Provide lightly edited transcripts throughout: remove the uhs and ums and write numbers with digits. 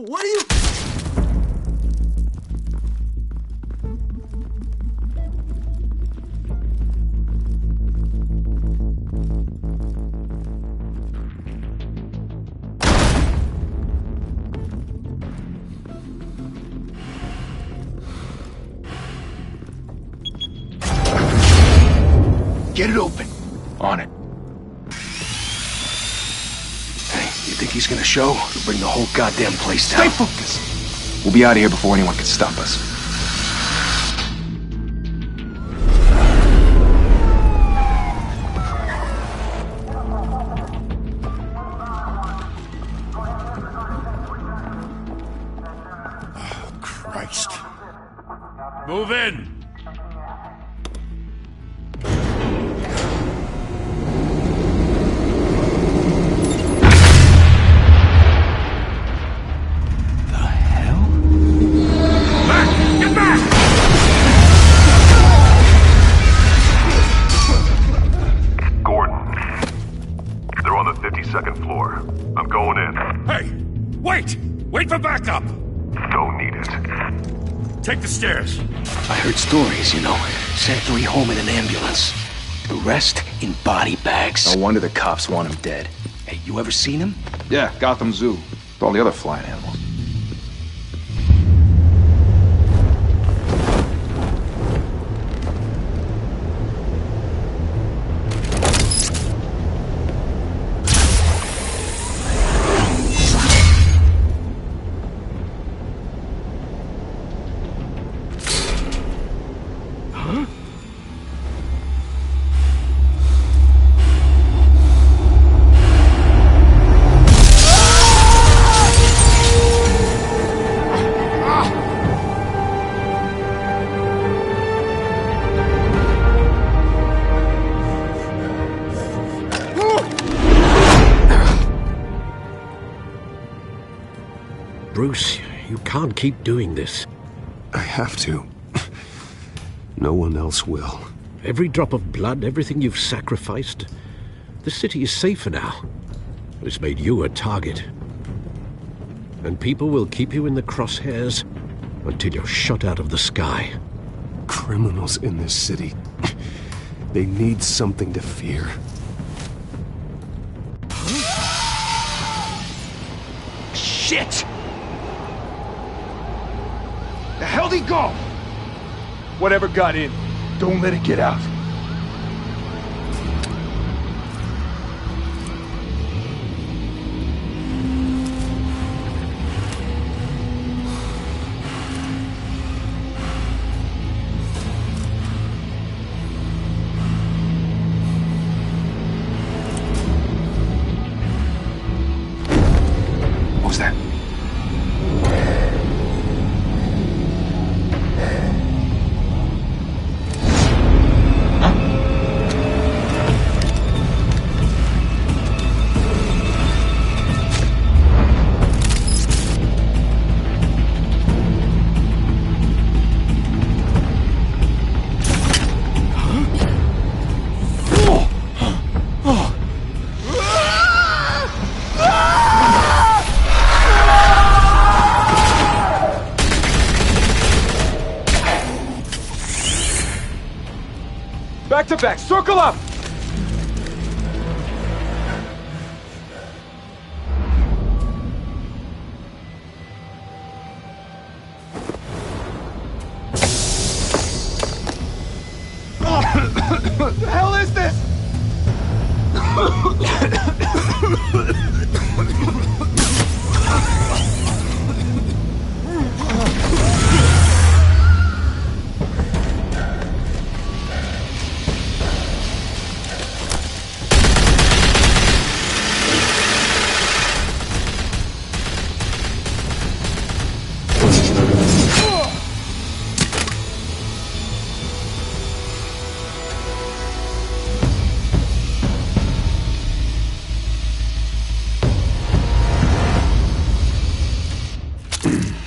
What are you... Get it open. On it. Hey, you think he's gonna show? He'll bring the whole goddamn place down. Stay focused! We'll be out of here before anyone can stop us. Oh, Christ. Move in! Wait for backup! Don't need it. Take the stairs. I heard stories, you know. Sent 3 home in an ambulance. The rest in body bags. No wonder the cops want him dead. Hey, you ever seen him? Yeah, Gotham Zoo. With all the other flying animals. Bruce, you can't keep doing this. I have to. No one else will. Every drop of blood, everything you've sacrificed. The city is safer now. It's made you a target. And people will keep you in the crosshairs until you're shot out of the sky. Criminals in this city. They need something to fear. Shit! The hell'd he go? Whatever got in, don't let it get out. What was that? Back to back, circle up! What the hell is this?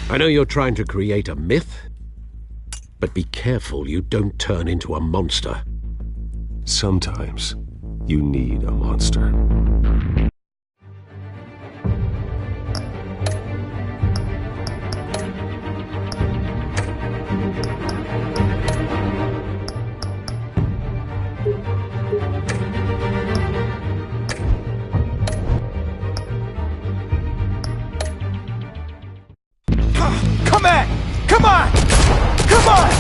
I know you're trying to create a myth, but be careful you don't turn into a monster. Sometimes you need a monster. I'm at! Come on! Come on!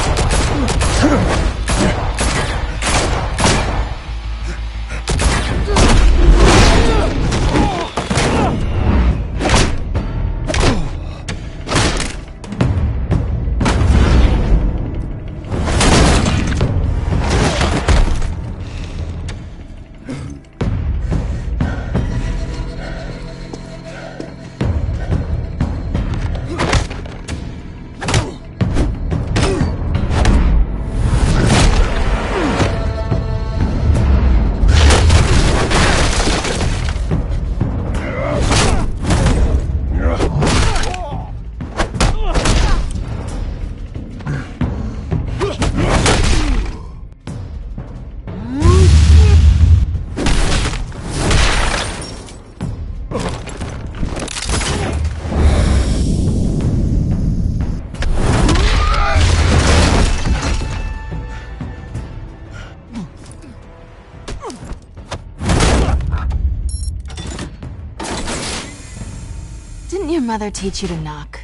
Didn't your mother teach you to knock?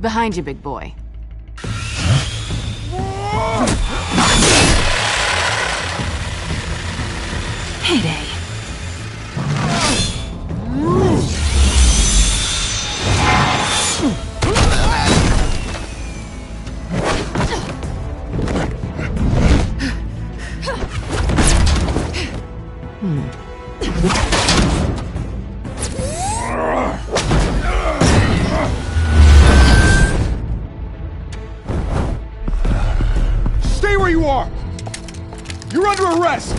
Behind you, big boy. Heyday. Stay where you are! You're under arrest!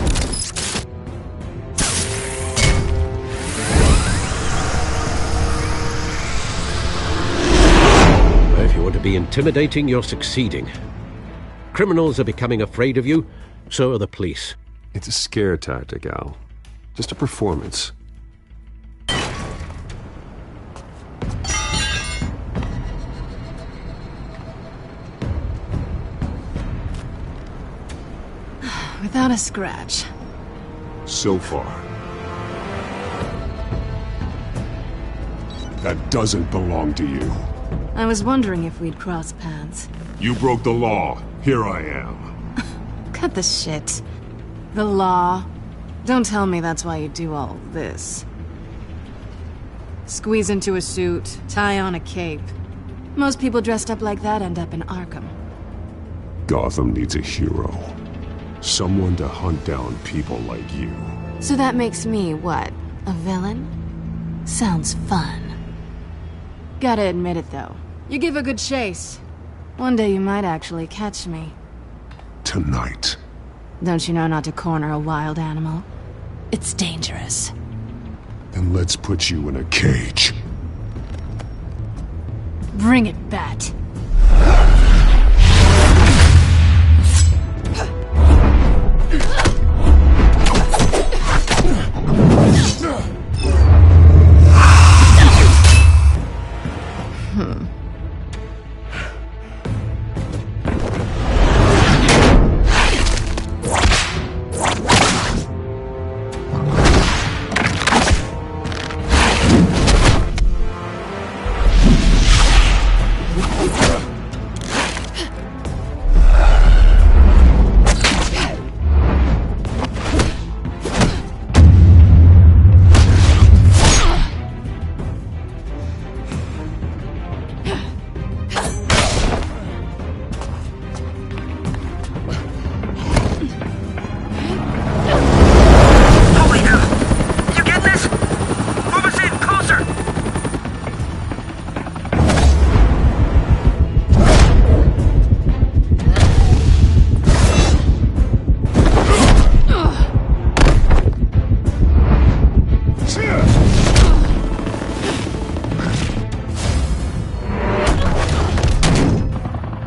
If you want to be intimidating, you're succeeding. Criminals are becoming afraid of you, so are the police. It's a scare tactic, Al. Just a performance. Without a scratch. So far. That doesn't belong to you. I was wondering if we'd cross paths. You broke the law. Here I am. Cut the shit. The law. Don't tell me that's why you do all this. Squeeze into a suit, tie on a cape. Most people dressed up like that end up in Arkham. Gotham needs a hero. Someone to hunt down people like you. So that makes me, what, a villain? Sounds fun. Gotta admit it, though. You give a good chase. One day you might actually catch me. Tonight. Don't you know not to corner a wild animal? It's dangerous. Then let's put you in a cage. Bring it, Bat.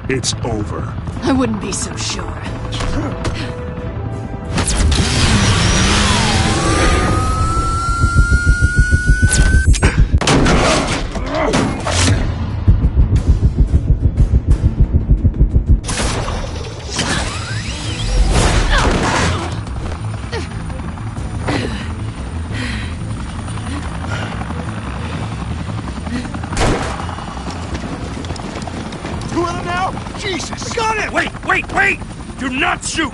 It's over. I wouldn't be so sure. Jesus! Got it! Wait! Do not shoot!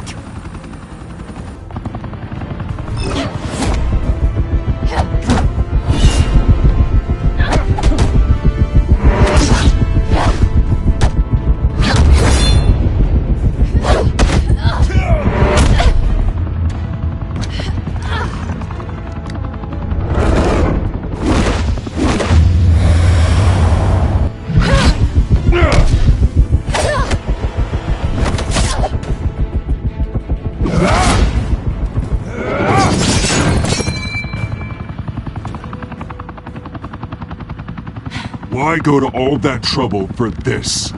Why go to all that trouble for this?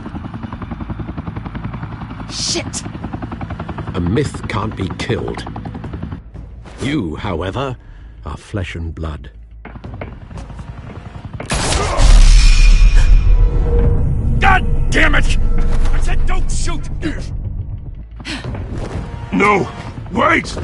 Shit! A myth can't be killed. You, however, are flesh and blood. God damn it! I said don't shoot! No! Wait!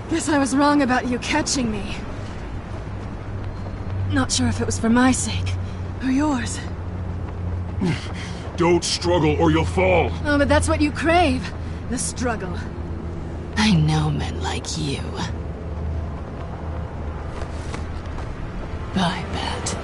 Guess I was wrong about you catching me. Not sure if it was for my sake, or yours. Don't struggle or you'll fall. Oh, but that's what you crave. The struggle. I know men like you. I bet.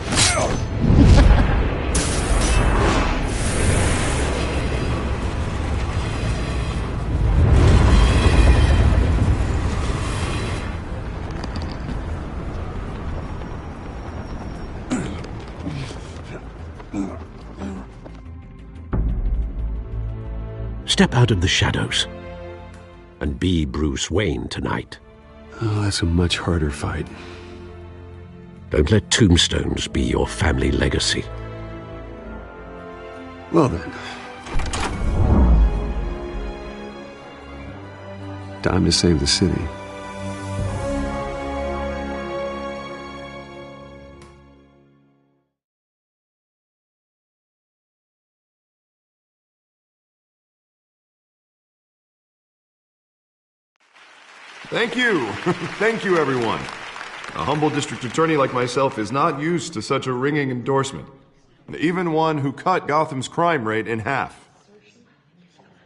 Step out of the shadows and be Bruce Wayne tonight. Oh, that's a much harder fight. Don't let tombstones be your family legacy. Well then. Time to save the city. Thank you. Thank you, everyone. A humble district attorney like myself is not used to such a ringing endorsement. Even one who cut Gotham's crime rate in half.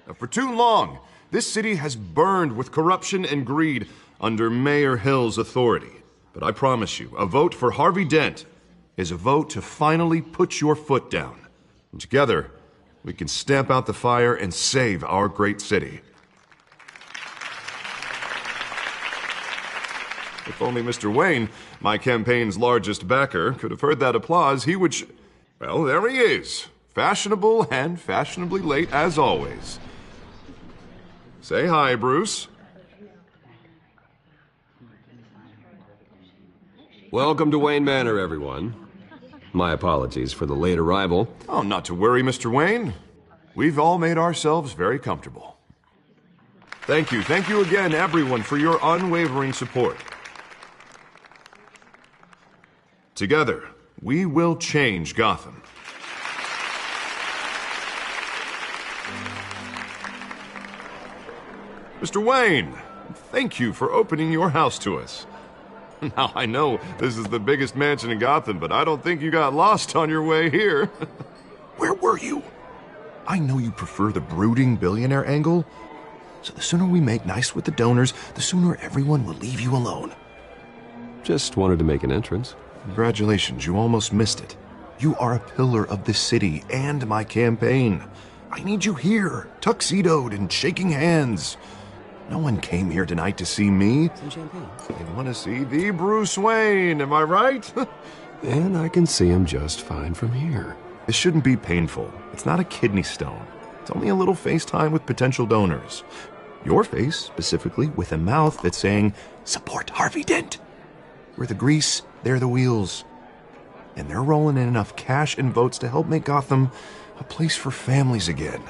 Now, for too long, this city has burned with corruption and greed under Mayor Hill's authority. But I promise you, a vote for Harvey Dent is a vote to finally put your foot down. And together, we can stamp out the fire and save our great city. If only Mr. Wayne, my campaign's largest backer, could have heard that applause, he would well, there he is. Fashionable and fashionably late as always. Say hi, Bruce. Welcome to Wayne Manor, everyone. My apologies for the late arrival. Oh, not to worry, Mr. Wayne. We've all made ourselves very comfortable. Thank you again, everyone, for your unwavering support. Together, we will change Gotham. Mr. Wayne, thank you for opening your house to us. Now, I know this is the biggest mansion in Gotham, but I don't think you got lost on your way here. Where were you? I know you prefer the brooding billionaire angle, so the sooner we make nice with the donors, the sooner everyone will leave you alone. Just wanted to make an entrance. Congratulations, you almost missed it. You are a pillar of this city and my campaign. I need you here, tuxedoed and shaking hands. No one came here tonight to see me. Some champagne. They want to see the Bruce Wayne, am I right? And I can see him just fine from here. This shouldn't be painful. It's not a kidney stone. It's only a little FaceTime with potential donors. Your face, specifically, with a mouth that's saying, support Harvey Dent. We're the grease, they're the wheels. And they're rolling in enough cash and votes to help make Gotham a place for families again.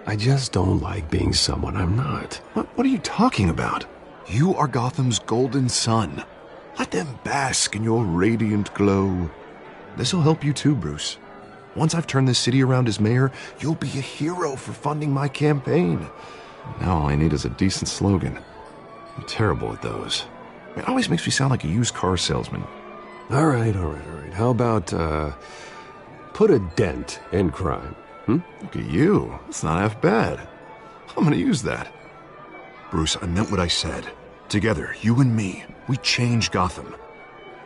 I just don't like being someone I'm not. What are you talking about? You are Gotham's golden sun. Let them bask in your radiant glow. This'll help you too, Bruce. Once I've turned this city around as mayor, you'll be a hero for funding my campaign. Now all I need is a decent slogan. I'm terrible at those. It always makes me sound like a used car salesman. All right. How about, put a dent in crime? Look at you. That's not half bad. I'm gonna use that. Bruce, I meant what I said. Together, you and me, we change Gotham.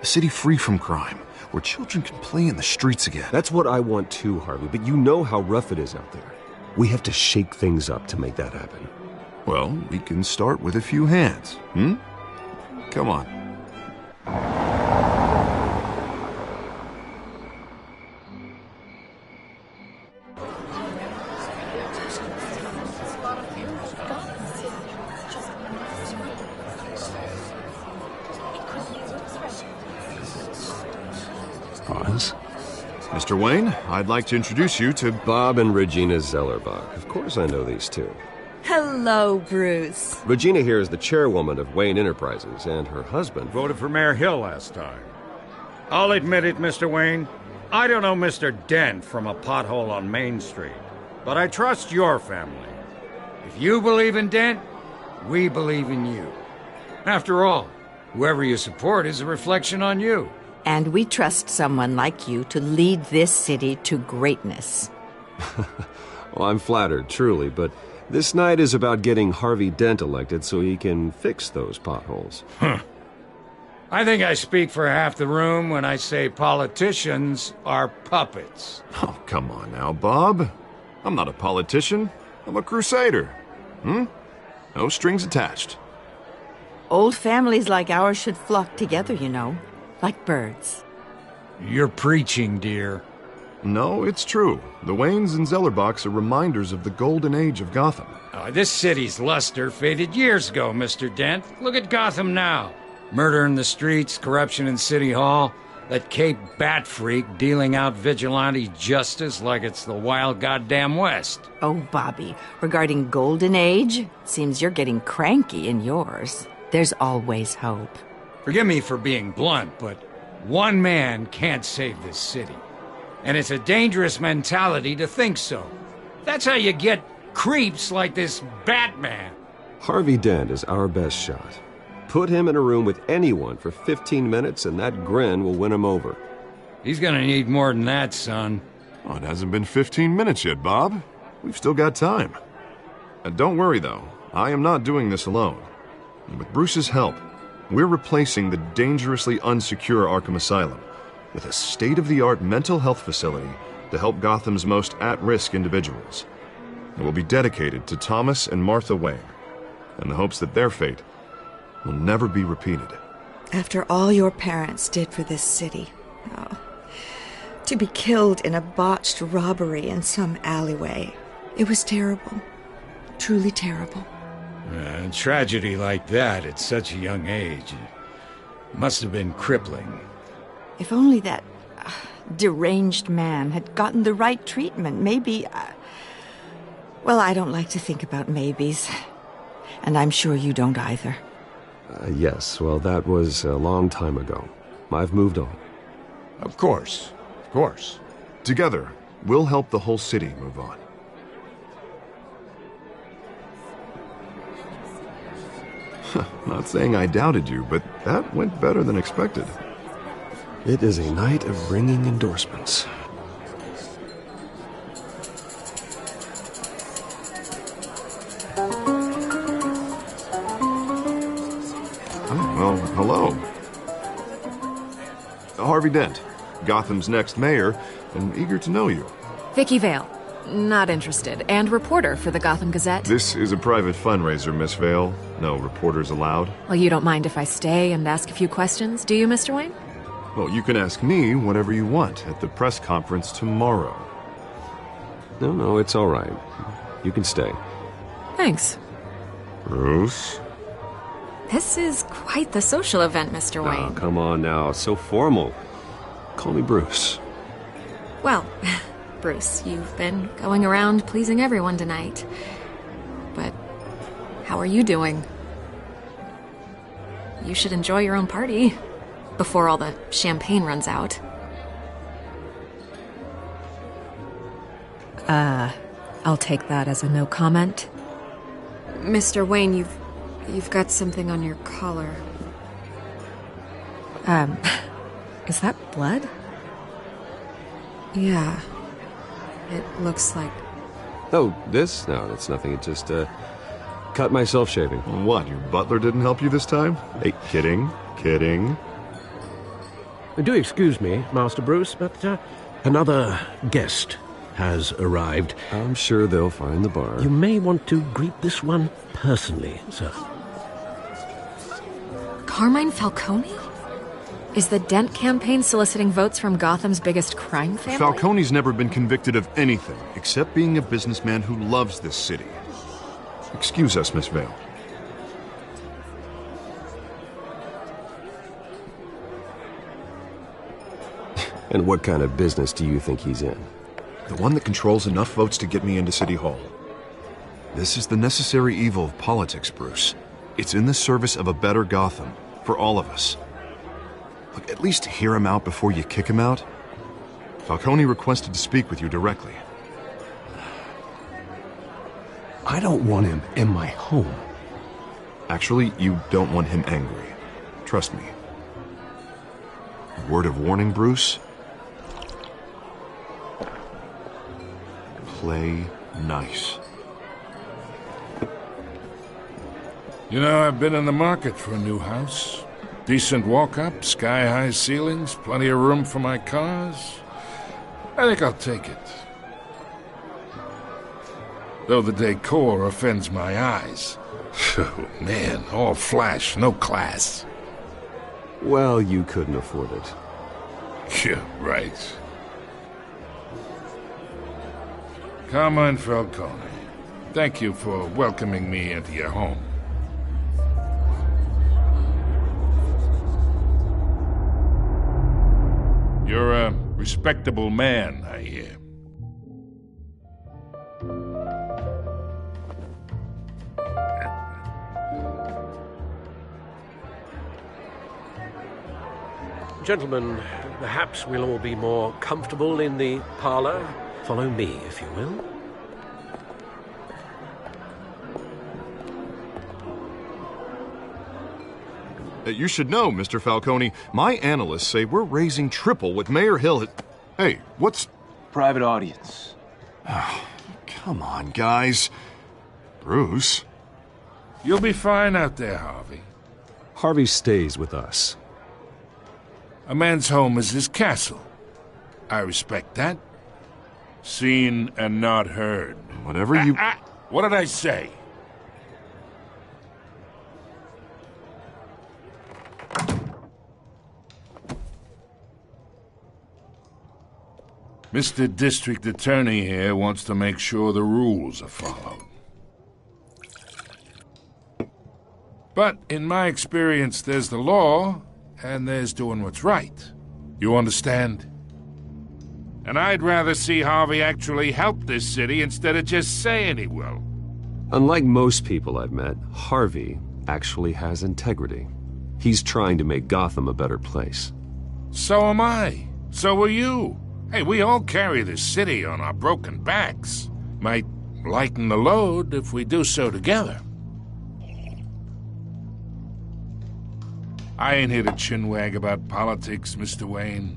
A city free from crime, where children can play in the streets again. That's what I want too, Harvey, but you know how rough it is out there. We have to shake things up to make that happen. Well, we can start with a few hands, Come on. Pause. Mr. Wayne, I'd like to introduce you to Bob and Regina Zellerbach. Of course I know these two. Hello, Bruce. Regina here is the chairwoman of Wayne Enterprises, and her husband Voted for Mayor Hill last time. I'll admit it, Mr. Wayne. I don't know Mr. Dent from a pothole on Main Street, but I trust your family. If you believe in Dent, we believe in you. After all, whoever you support is a reflection on you. And we trust someone like you to lead this city to greatness. Well, I'm flattered, truly, but this night is about getting Harvey Dent elected so he can fix those potholes. I think I speak for half the room when I say politicians are puppets. Oh, come on now, Bob. I'm not a politician. I'm a crusader. No strings attached. Old families like ours should flock together, you know, like birds. You're preaching, dear. No, it's true. The Waynes and Zellerbachs are reminders of the golden age of Gotham. This city's luster faded years ago, Mr. Dent. Look at Gotham now. Murder in the streets, corruption in City Hall, that Cape Bat freak dealing out vigilante justice like it's the wild goddamn West. Oh, Bobby, regarding Golden Age, seems you're getting cranky in yours. There's always hope. Forgive me for being blunt, but one man can't save this city. And it's a dangerous mentality to think so. That's how you get creeps like this Batman. Harvey Dent is our best shot. Put him in a room with anyone for 15 minutes and that grin will win him over. He's gonna need more than that, son. Oh, it hasn't been 15 minutes yet, Bob. We've still got time. And don't worry, though. I am not doing this alone. And with Bruce's help, we're replacing the dangerously unsecure Arkham Asylum with a state-of-the-art mental health facility to help Gotham's most at-risk individuals. It will be dedicated to Thomas and Martha Wayne, in the hopes that their fate will never be repeated. After all your parents did for this city, to be killed in a botched robbery in some alleyway, it was terrible. Truly terrible. A tragedy like that at such a young age must have been crippling. If only that deranged man had gotten the right treatment, maybe... well, I don't like to think about maybes. And I'm sure you don't either. Yes, well, that was a long time ago. I've moved on. Of course. Together, we'll help the whole city move on. Not saying I doubted you, but that went better than expected. It is a night of ringing endorsements. Oh, well, hello. Harvey Dent. Gotham's next mayor, and eager to know you. Vicky Vale. Not interested. And reporter for the Gotham Gazette. This is a private fundraiser, Miss Vale. No reporters allowed. Well, you don't mind if I stay and ask a few questions, do you, Mr. Wayne? Well, you can ask me whatever you want at the press conference tomorrow. No, it's all right. You can stay. Thanks. Bruce? This is quite the social event, Mr. Wayne. Oh, come on now. So formal. Call me Bruce. Well, Bruce, you've been going around pleasing everyone tonight. But how are you doing? You should enjoy your own party before all the champagne runs out. I'll take that as a no comment. Mr. Wayne, you've got something on your collar. Is that blood? Yeah. It looks like... Oh, this? No, it's nothing. It just, cut myself shaving. What, your butler didn't help you this time? Hey, kidding. Do excuse me, Master Bruce, but another guest has arrived. I'm sure they'll find the bar. You may want to greet this one personally, sir. Carmine Falcone? Is the Dent campaign soliciting votes from Gotham's biggest crime family? Falcone's never been convicted of anything except being a businessman who loves this city. Excuse us, Miss Vale. And what kind of business do you think he's in? The one that controls enough votes to get me into City Hall. This is the necessary evil of politics, Bruce. It's in the service of a better Gotham, for all of us. Look, at least hear him out before you kick him out. Falcone requested to speak with you directly. I don't want him in my home. Actually, you don't want him angry. Trust me. Word of warning, Bruce? Play nice. You know, I've been in the market for a new house. Decent walk-up, sky-high ceilings, plenty of room for my cars. I think I'll take it. Though the decor offends my eyes. Oh, man, all flash, no class. Well, you couldn't afford it. Yeah, right. Carmine Falcone, thank you for welcoming me into your home. You're a respectable man, I hear. Gentlemen, perhaps we'll all be more comfortable in the parlor. Follow me, if you will. You should know, Mr. Falcone, my analysts say we're raising triple what Mayor Hill had... Hey, what's... Private audience. Oh, come on, guys. Bruce? You'll be fine out there, Harvey. Harvey stays with us. A man's home is his castle. I respect that. Seen and not heard. Whatever you... What did I say? Mr. District Attorney here wants to make sure the rules are followed. But in my experience, there's the law, and there's doing what's right. You understand? And I'd rather see Harvey actually help this city instead of just saying he will. Unlike most people I've met, Harvey actually has integrity. He's trying to make Gotham a better place. So am I. So are you. Hey, we all carry this city on our broken backs. Might lighten the load if we do so together. I ain't here to chinwag about politics, Mr. Wayne.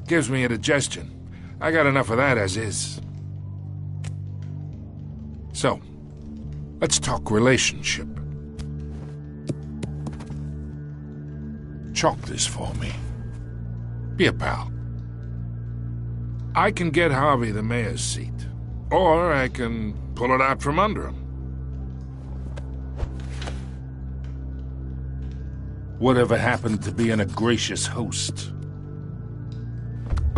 Gives me indigestion. I got enough of that as is. So, let's talk relationship. Chalk this for me. Be a pal. I can get Harvey the mayor's seat, or I can pull it out from under him. Whatever happened to being a gracious host?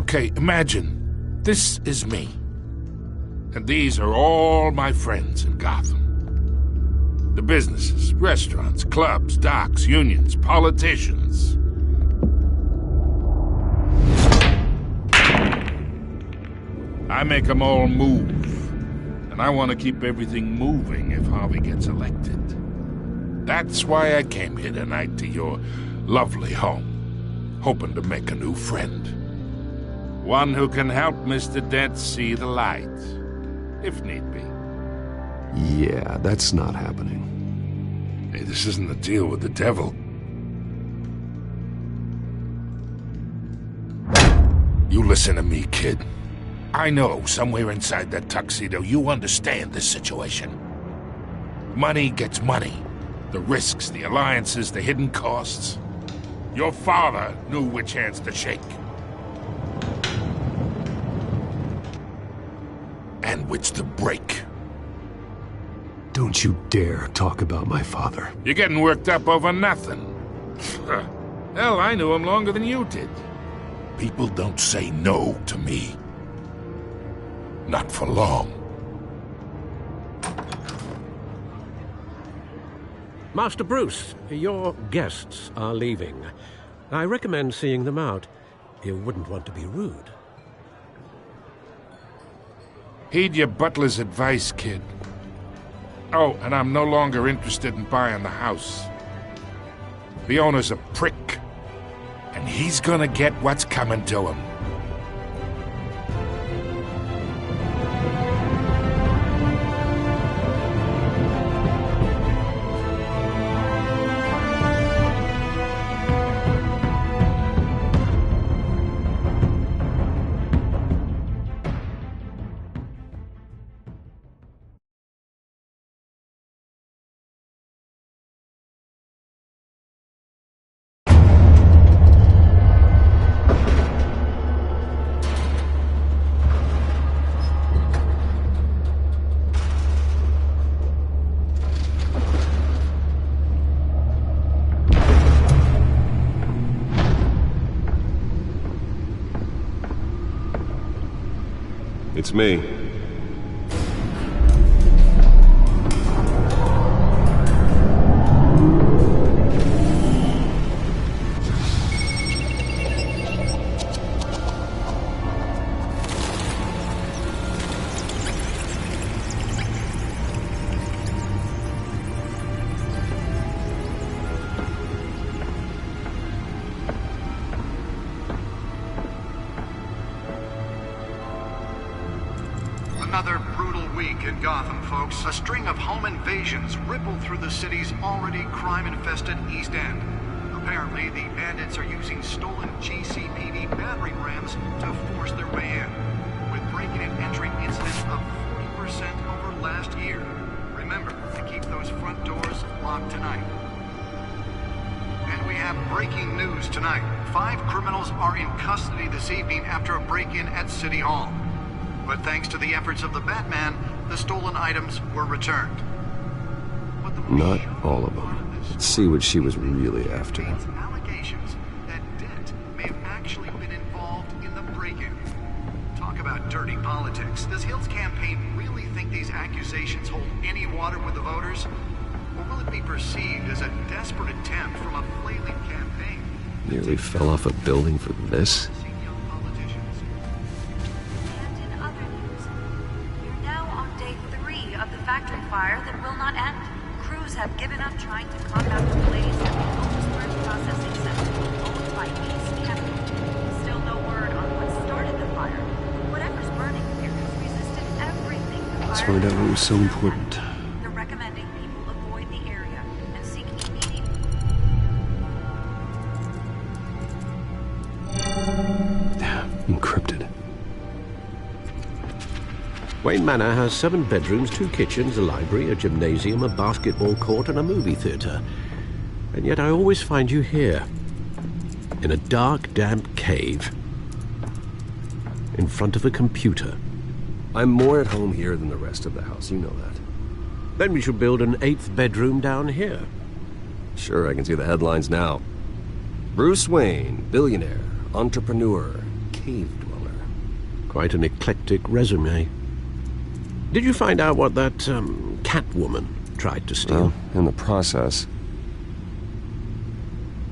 Okay, imagine, this is me. And these are all my friends in Gotham. The businesses, restaurants, clubs, docks, unions, politicians. I make them all move. And I want to keep everything moving if Harvey gets elected. That's why I came here tonight to your lovely home, hoping to make a new friend. One who can help Mr. Dent see the light, if need be. Yeah, that's not happening. Hey, this isn't a deal with the devil. You listen to me, kid. I know somewhere inside that tuxedo you understand this situation. Money gets money. The risks, the alliances, the hidden costs. Your father knew which hands to shake. And which to break. Don't you dare talk about my father. You're getting worked up over nothing. Hell, I knew him longer than you did. People don't say no to me. Not for long. Master Bruce, your guests are leaving. I recommend seeing them out. You wouldn't want to be rude. Heed your butler's advice, kid. Oh, and I'm no longer interested in buying the house. The owner's a prick, and he's gonna get what's coming to him. It's me. Another brutal week in Gotham, folks. A string of home invasions rippled through the city's already crime-infested East End. Apparently, the bandits are using stolen GCPD battering rams to force their way in, with breaking and entering incidents of 40% over last year. Remember to keep those front doors locked tonight. And we have breaking news tonight. 5 criminals are in custody this evening after a break-in at City Hall. But thanks to the efforts of the Batman, the stolen items were returned. Not all of them. Let's see what she was really after. Allegations that Dent may have actually been involved in the break-in. Talk about dirty politics. Does Hill's campaign really think these accusations hold any water with the voters? Or will it be perceived as a desperate attempt from a flailing campaign? Nearly fell off a building for this? Factory fire that will not end. Crews have given up trying to combat the blaze at the Otisburg processing center owned by East Capital. Still no word on what started the fire. Whatever's burning here has resisted everything the fire. Let's find out what was so important. They're recommending people avoid the area and seek immediate. Encrypted. Wayne Manor has 7 bedrooms, 2 kitchens, a library, a gymnasium, a basketball court, and a movie theater. And yet I always find you here, in a dark, damp cave, in front of a computer. I'm more at home here than the rest of the house, you know that. Then we should build an 8th bedroom down here. Sure, I can see the headlines now. Bruce Wayne, billionaire, entrepreneur, cave dweller. Quite an eclectic resume. Did you find out what that, Catwoman tried to steal? Well, in the process.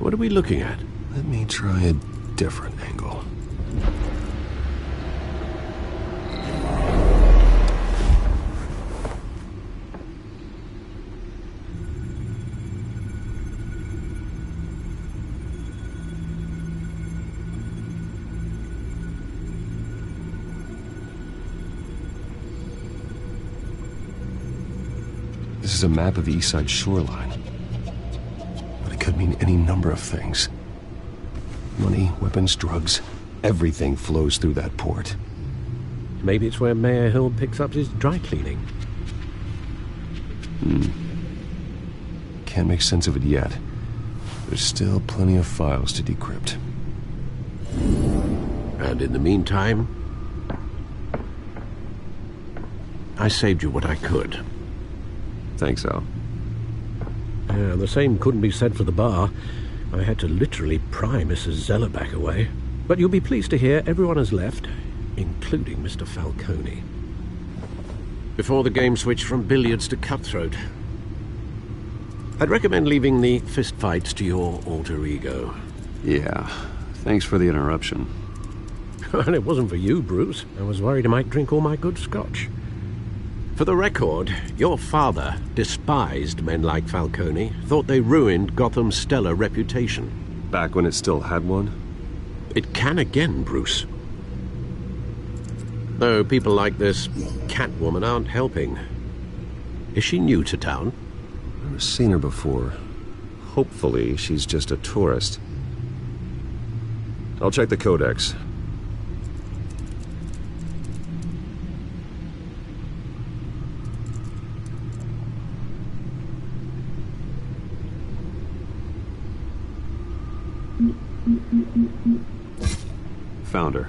What are we looking at? Let me try a different angle. This is a map of the East Side shoreline. But it could mean any number of things. Money, weapons, drugs, everything flows through that port. Maybe it's where Mayor Hill picks up his dry cleaning. Can't make sense of it yet. There's still plenty of files to decrypt. And in the meantime, I saved you what I could. Thanks, Al. The same couldn't be said for the bar. I had to literally pry Mrs. Zellerback away. But you'll be pleased to hear everyone has left, including Mr. Falcone. Before the game switched from billiards to cutthroat. I'd recommend leaving the fistfights to your alter ego. Yeah, thanks for the interruption. And it wasn't for you, Bruce. I was worried I might drink all my good scotch. For the record, your father despised men like Falcone, thought they ruined Gotham's stellar reputation. Back when it still had one? It can again, Bruce. Though people like this Catwoman aren't helping. Is she new to town? I've never seen her before. Hopefully, she's just a tourist. I'll check the codex. Found her.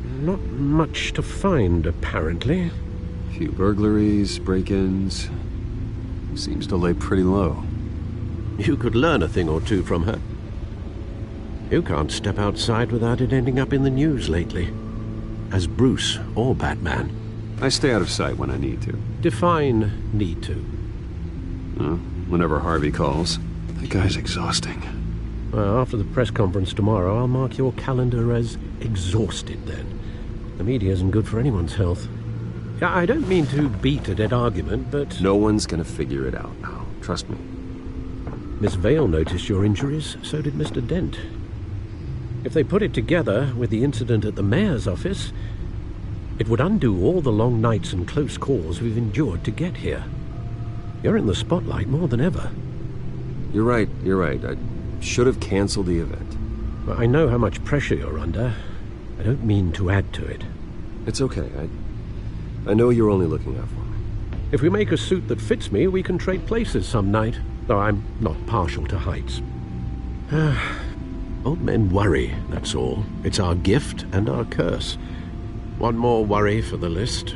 Not much to find, apparently. Few burglaries, break-ins. Seems to lay pretty low. You could learn a thing or two from her. You can't step outside without it ending up in the news lately. As Bruce or Batman. I stay out of sight when I need to. Define need to. Whenever Harvey calls. That guy's exhausting. Well, after the press conference tomorrow, I'll mark your calendar as exhausted then. The media isn't good for anyone's health. I don't mean to beat a dead argument, but... No one's gonna figure it out now. Trust me. Miss Vale noticed your injuries, so did Mr. Dent. If they put it together with the incident at the mayor's office, it would undo all the long nights and close calls we've endured to get here. You're in the spotlight more than ever. You're right. I should have canceled the event. Well, I know how much pressure you're under. I don't mean to add to it. It's okay. I know you're only looking out for me. If we make a suit that fits me, we can trade places some night, though I'm not partial to heights. Old men worry, that's all. It's our gift and our curse. One more worry for the list.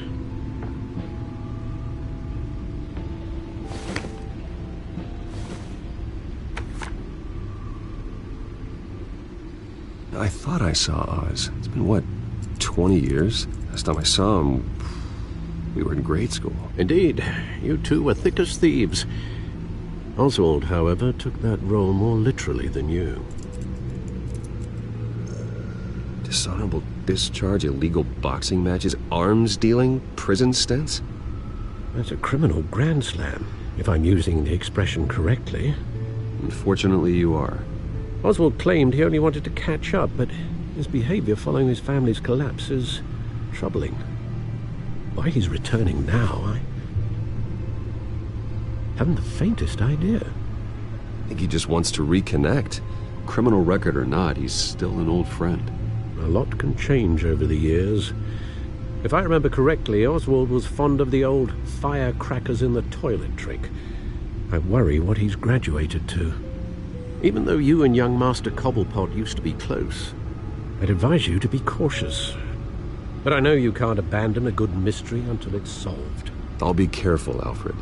I thought I saw Oz. It's been, what, 20 years? Last time I saw him, we were in grade school. Indeed. You two were thick as thieves. Oswald, however, took that role more literally than you. Dishonorable discharge, illegal boxing matches, arms dealing, prison stints? That's a criminal grand slam, if I'm using the expression correctly. Unfortunately, you are. Oswald claimed he only wanted to catch up, but his behavior following his family's collapse is troubling. Why he's returning now, I haven't the faintest idea. I think he just wants to reconnect. Criminal record or not, he's still an old friend. A lot can change over the years. If I remember correctly, Oswald was fond of the old firecrackers in the toilet trick. I worry what he's graduated to. Even though you and young Master Cobblepot used to be close, I'd advise you to be cautious. But I know you can't abandon a good mystery until it's solved. I'll be careful, Alfred.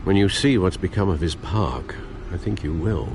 When you see what's become of his park, I think you will.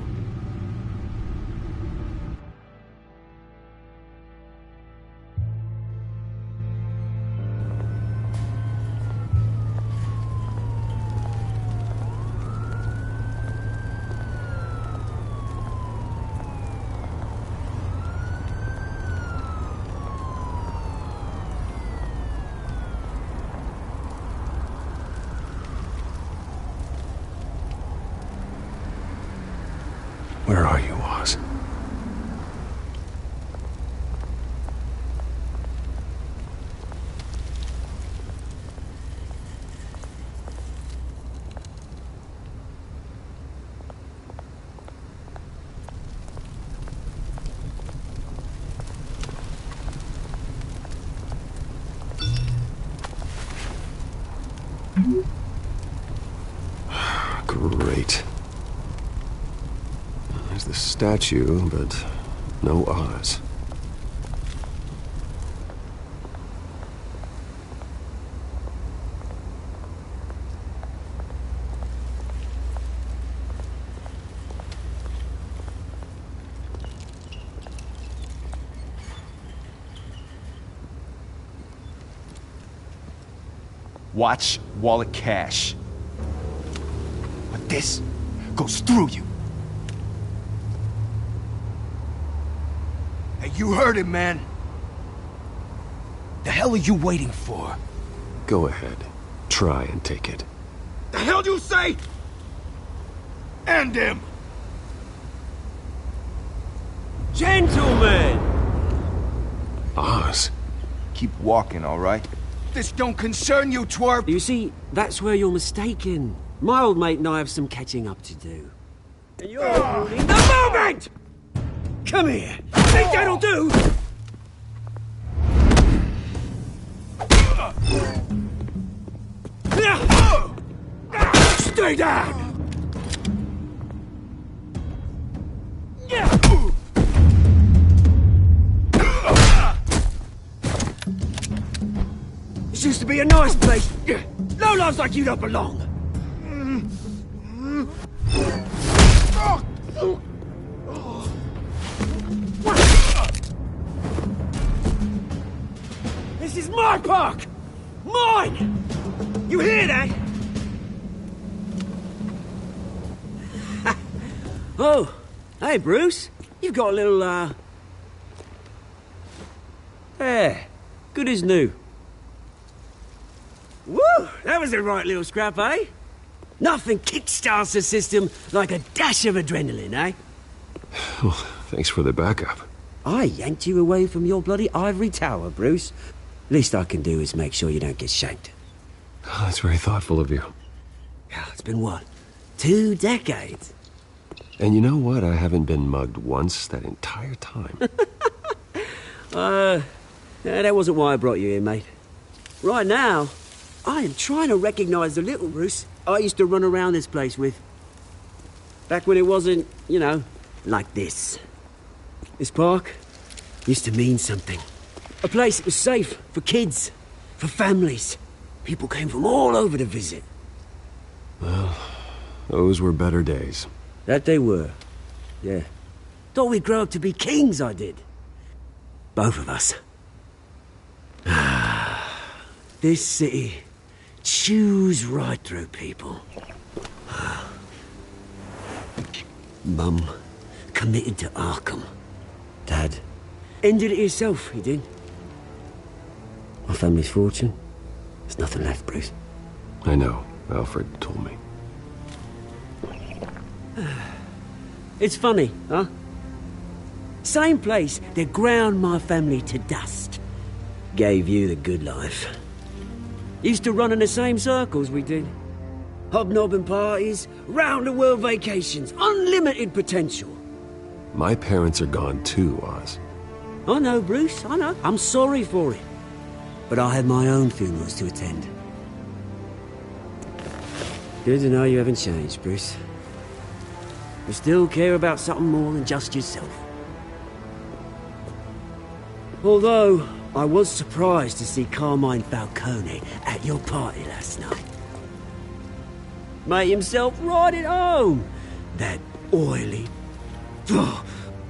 Where are you, Oz? Great. There's the statue, but no Oz. Watch wallet cash. But this goes through you. Hey, you heard it, man. The hell are you waiting for? Go ahead. Try and take it. The hell do you say? End him! Gentlemen! Oz. Keep walking, all right? This don't concern you, twerp! You see, that's where you're mistaken. My old mate and I have some catching up to do. And you're ruining the moment! Come here! Think that'll do? Stay down! This used to be a nice place. No lives like you don't belong. This is my park! Mine! You hear that? Oh, hey Bruce. You've got a little, There. Good as new. Woo! That was a right little scrap, eh? Nothing kickstarts the system like a dash of adrenaline, eh? Well, thanks for the backup. I yanked you away from your bloody ivory tower, Bruce. Least I can do is make sure you don't get shanked. Oh, that's very thoughtful of you. Yeah, it's been what? 2 decades? And you know what? I haven't been mugged once that entire time. That wasn't why I brought you here, mate. Right now, I am trying to recognize the little Bruce I used to run around this place with. Back when it wasn't, you know, like this. This park used to mean something. A place that was safe for kids, for families. People came from all over to visit. Well, those were better days. That they were, yeah. Thought we'd grow up to be kings, I did. Both of us. This city chews right through people. Mum committed to Arkham. Dad ended it himself, he did. My family's fortune, there's nothing left, Bruce. I know. Alfred told me. It's funny, huh? Same place that ground my family to dust. Gave you the good life. Used to run in the same circles we did. Hobnobbing parties, round-the-world vacations, unlimited potential. My parents are gone too, Oz. I know, Bruce, I know. I'm sorry for it. but I have my own funerals to attend. Good to know you haven't changed, Bruce. You still care about something more than just yourself. Although, I was surprised to see Carmine Falcone at your party last night. Made himself right at home. That oily...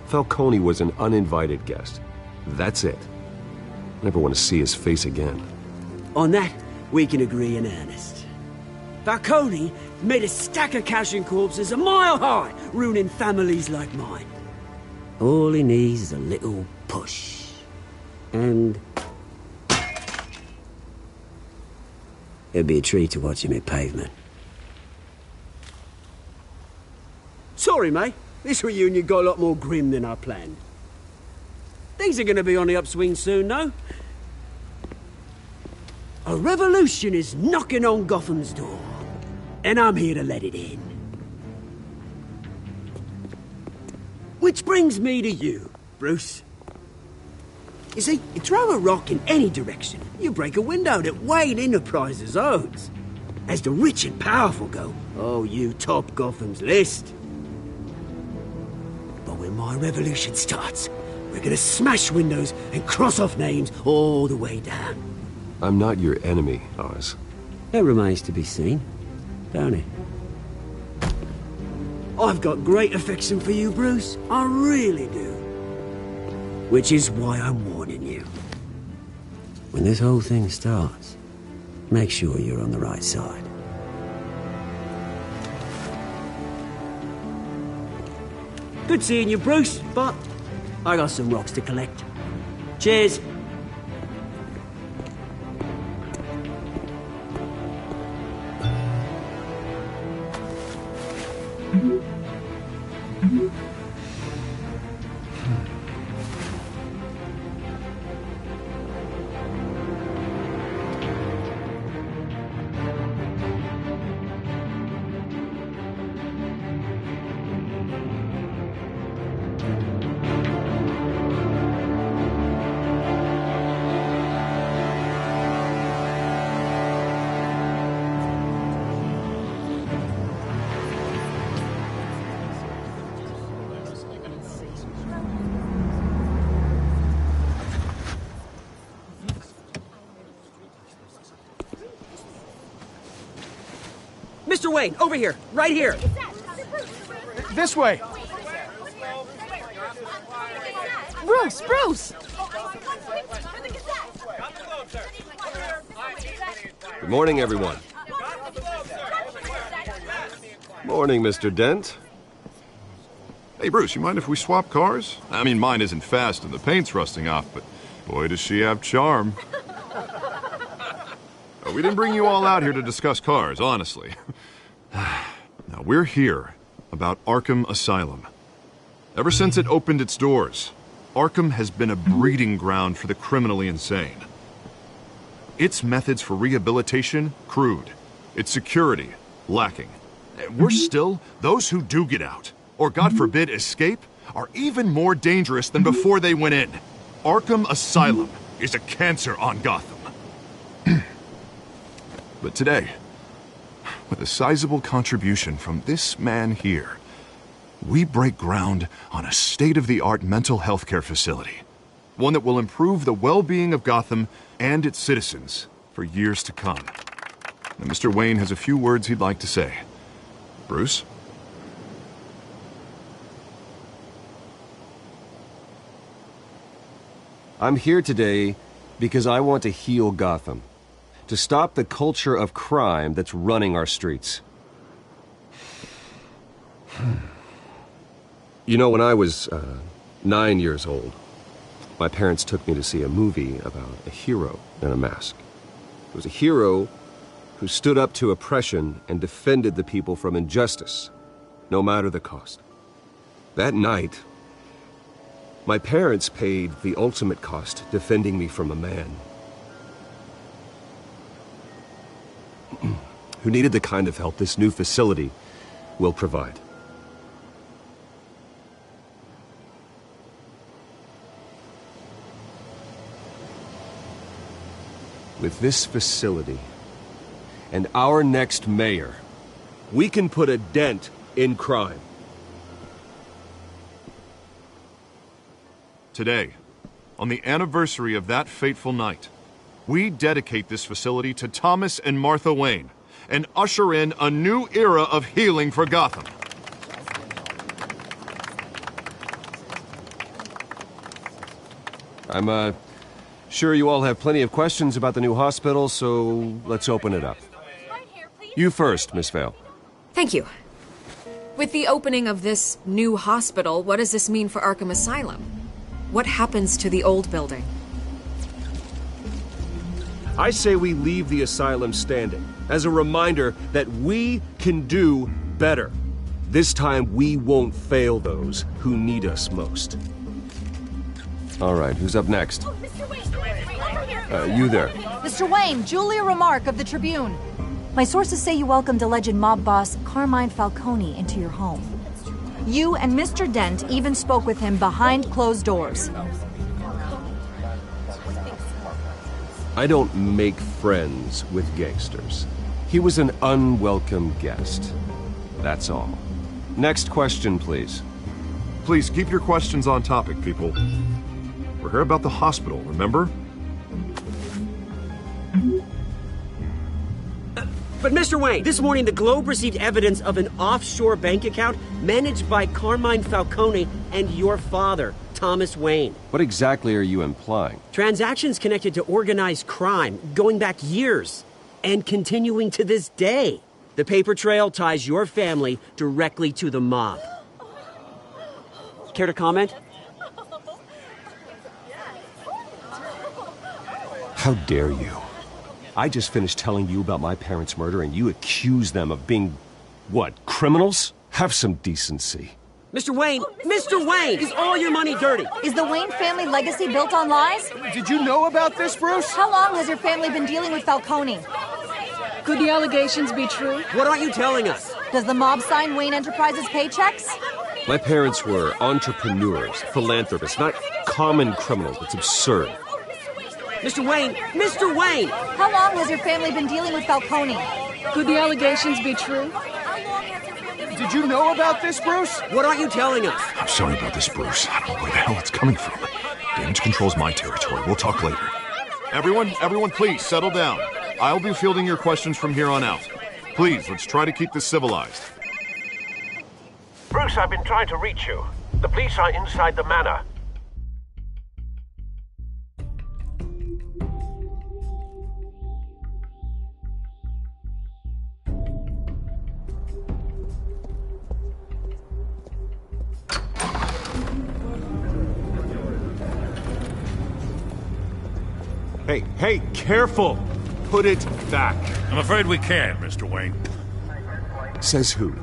Falcone was an uninvited guest. That's it. Never want to see his face again. On that, we can agree in earnest. Falcone made a stack of cash and corpses a mile high, ruining families like mine. All he needs is a little push. And... it'd be a treat to watch him hit pavement. Sorry, mate. This reunion got a lot more grim than I planned. Things are gonna be on the upswing soon, though. A revolution is knocking on Gotham's door, and I'm here to let it in. Which brings me to you, Bruce. You see, you throw a rock in any direction, you break a window that Wayne Enterprises owns. As the rich and powerful go, oh, you top Gotham's list. But when my revolution starts, we're gonna smash windows and cross off names all the way down. I'm not your enemy, Oz. That remains to be seen, don't it? I've got great affection for you, Bruce. I really do. Which is why I'm warning you. When this whole thing starts, make sure you're on the right side. Good seeing you, Bruce, but I got some rocks to collect. Cheers. Mr. Wayne, over here, right here. This way. Bruce, Bruce! Good morning, everyone. Morning, Mr. Dent. Hey, Bruce, you mind if we swap cars? I mean, mine isn't fast and the paint's rusting off, but boy, does she have charm. We didn't bring you all out here to discuss cars, honestly. Now, we're here about Arkham Asylum. Ever since it opened its doors, Arkham has been a breeding ground for the criminally insane. Its methods for rehabilitation, crude. Its security, lacking. Worse still, those who do get out, or God forbid escape, are even more dangerous than before they went in. Arkham Asylum is a cancer on Gotham. But today, with a sizable contribution from this man here, we break ground on a state-of-the-art mental health care facility. One that will improve the well-being of Gotham and its citizens for years to come. And Mr. Wayne has a few words he'd like to say. Bruce? I'm here today because I want to heal Gotham. To stop the culture of crime that's running our streets. You know, when I was 9 years old, my parents took me to see a movie about a hero in a mask. It was a hero who stood up to oppression and defended the people from injustice, no matter the cost. That night, my parents paid the ultimate cost defending me from a man who needed the kind of help this new facility will provide. With this facility and our next mayor, we can put a dent in crime. Today, on the anniversary of that fateful night, we dedicate this facility to Thomas and Martha Wayne and usher in a new era of healing for Gotham. I'm, sure you all have plenty of questions about the new hospital, so let's open it up. You first, Miss Vale. Thank you. With the opening of this new hospital, what does this mean for Arkham Asylum? What happens to the old building? I say we leave the asylum standing, as a reminder that we can do better. This time we won't fail those who need us most. All right, who's up next? You there. Mr. Wayne, Julia Remark of the Tribune. My sources say you welcomed alleged mob boss Carmine Falcone into your home. You and Mr. Dent even spoke with him behind closed doors. I don't make friends with gangsters. He was an unwelcome guest. That's all. Next question, please. Please keep your questions on topic, people. We're here about the hospital, remember? But Mr. Wayne, this morning the Globe received evidence of an offshore bank account managed by Carmine Falcone and your father, Thomas Wayne. What exactly are you implying? Transactions connected to organized crime, going back years, and continuing to this day. The paper trail ties your family directly to the mob. Care to comment? How dare you? I just finished telling you about my parents' murder and you accuse them of being, what, criminals? Have some decency. Mr. Wayne! Mr. Wayne! Is all your money dirty? Is the Wayne family legacy built on lies? Did you know about this, Bruce? How long has your family been dealing with Falcone? Could the allegations be true? What aren't you telling us? Does the mob sign Wayne Enterprises paychecks? My parents were entrepreneurs, philanthropists, not common criminals. It's absurd. Mr. Wayne! Mr. Wayne! How long has your family been dealing with Falcone? Could the allegations be true? Did you know about this, Bruce? What aren't you telling us? I'm sorry about this, Bruce. I don't know where the hell it's coming from. Damage control's my territory. We'll talk later. Everyone, please settle down. I'll be fielding your questions from here on out. Please, let's try to keep this civilized. Bruce, I've been trying to reach you. The police are inside the manor. Hey, careful! Put it back. I'm afraid we can't, Mr. Wayne. Says who?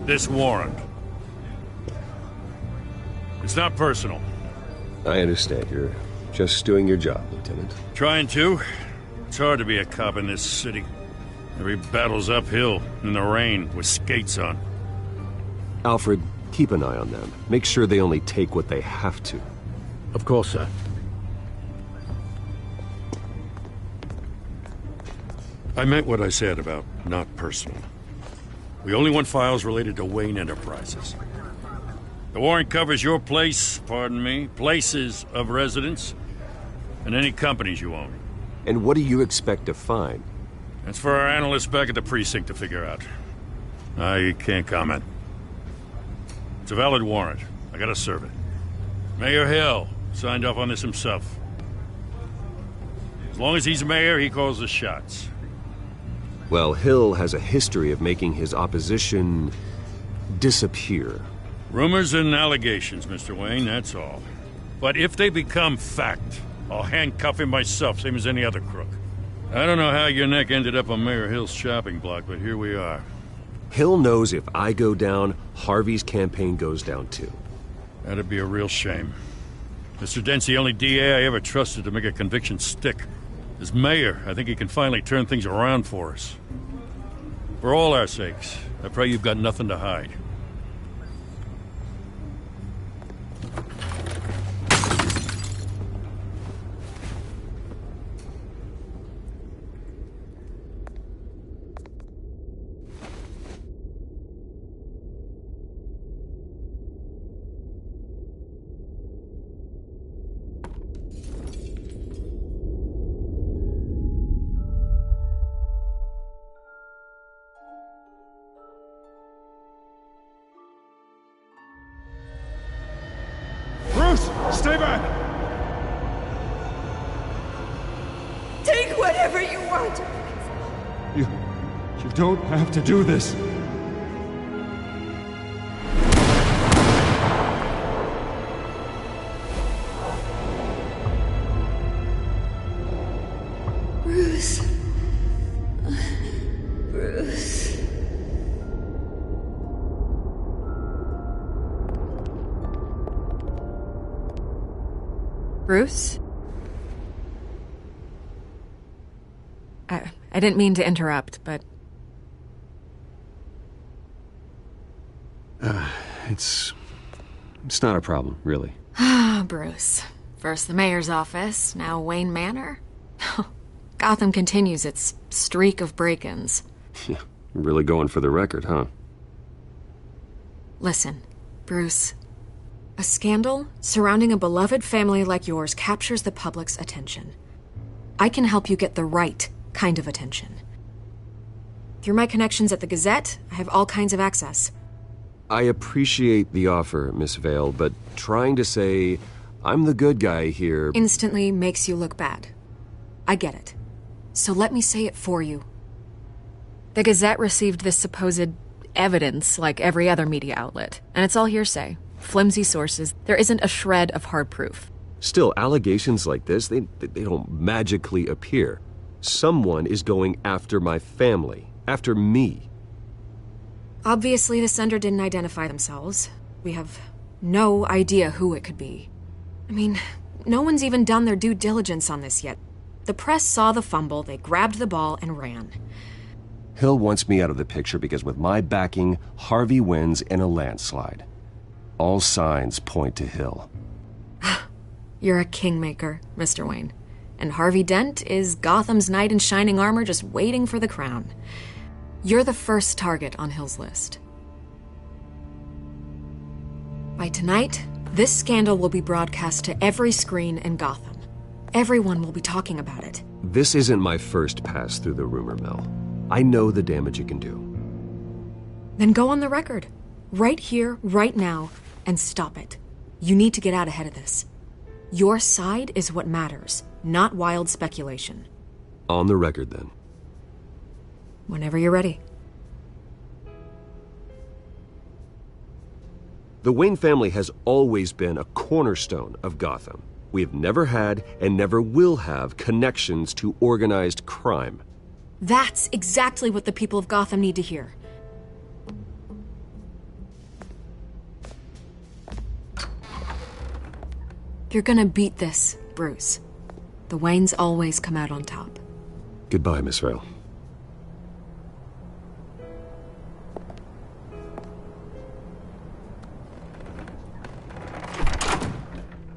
This warrant. It's not personal. I understand. You're just doing your job, Lieutenant. Trying to. It's hard to be a cop in this city. Every battle's uphill, in the rain, with skates on. Alfred, keep an eye on them. Make sure they only take what they have to. Of course, sir. I meant what I said about not personal. We only want files related to Wayne Enterprises. The warrant covers your place, pardon me, places of residence, and any companies you own. And what do you expect to find? That's for our analysts back at the precinct to figure out. I can't comment. It's a valid warrant. I gotta serve it. Mayor Hill signed off on this himself. As long as he's mayor, he calls the shots. Well, Hill has a history of making his opposition disappear. Rumors and allegations, Mr. Wayne, that's all. But if they become fact, I'll handcuff him myself, same as any other crook. I don't know how your neck ended up on Mayor Hill's shopping block, but here we are. Hill knows if I go down, Harvey's campaign goes down too. That'd be a real shame. Mr. Dent's the only DA I ever trusted to make a conviction stick. As mayor, I think he can finally turn things around for us. For all our sakes, I pray you've got nothing to hide. Stay back! Take whatever you want. You don't have to do this. Bruce. Bruce. Bruce? I didn't mean to interrupt, but... It's not a problem, really. Ah, Bruce. First the mayor's office, now Wayne Manor. Gotham continues its streak of break-ins. Yeah, really going for the record, huh? Listen, Bruce. A scandal surrounding a beloved family like yours captures the public's attention. I can help you get the right kind of attention. Through my connections at the Gazette, I have all kinds of access. I appreciate the offer, Miss Vale, but trying to say I'm the good guy here instantly makes you look bad. I get it. So let me say it for you. The Gazette received this supposed evidence like every other media outlet, and it's all hearsay. Flimsy sources. There isn't a shred of hard proof. Still, allegations like this, they don't magically appear. Someone is going after my family, after me. Obviously, the sender didn't identify themselves. We have no idea who it could be. I mean, no one's even done their due diligence on this yet. The press saw the fumble, they grabbed the ball and ran. Hill wants me out of the picture because with my backing, Harvey wins in a landslide. All signs point to Hill. You're a kingmaker, Mr. Wayne. And Harvey Dent is Gotham's knight in shining armor just waiting for the crown. You're the first target on Hill's list. By tonight, this scandal will be broadcast to every screen in Gotham. Everyone will be talking about it. This isn't my first pass through the rumor mill. I know the damage it can do. Then go on the record. Right here, right now, and stop it. You need to get out ahead of this. Your side is what matters, not wild speculation. On the record, then. Whenever you're ready. The Wayne family has always been a cornerstone of Gotham. We have never had and never will have connections to organized crime. That's exactly what the people of Gotham need to hear. You're gonna beat this, Bruce. The Waynes always come out on top. Goodbye, Miss Vale.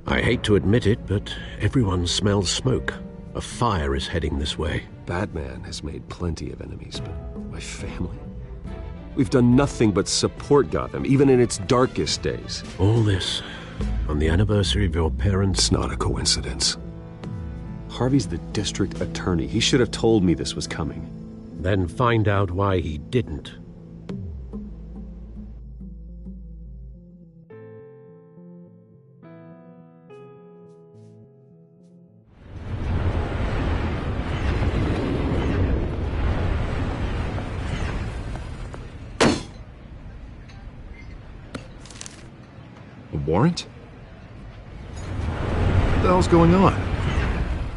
I hate to admit it, but everyone smells smoke. A fire is heading this way. Batman has made plenty of enemies, but my family? We've done nothing but support Gotham, even in its darkest days. All this on the anniversary of your parents'... It's not a coincidence. Harvey's the district attorney. He should have told me this was coming. Then find out why he didn't. A warrant? What the hell's going on?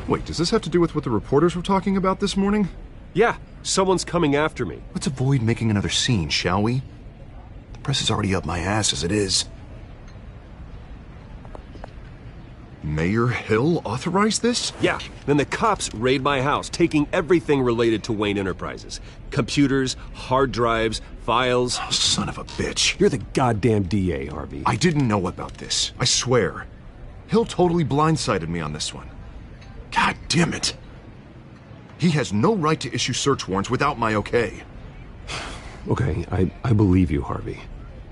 Wait, does this have to do with what the reporters were talking about this morning? Yeah, someone's coming after me. Let's avoid making another scene, shall we? The press is already up my ass as it is. Mayor Hill authorized this? Yeah, then the cops raid my house, taking everything related to Wayne Enterprises. Computers, hard drives, files. Oh, son of a bitch. You're the goddamn DA, Harvey. I didn't know about this. I swear. Hill totally blindsided me on this one. God damn it. He has no right to issue search warrants without my okay. Okay, I believe you, Harvey.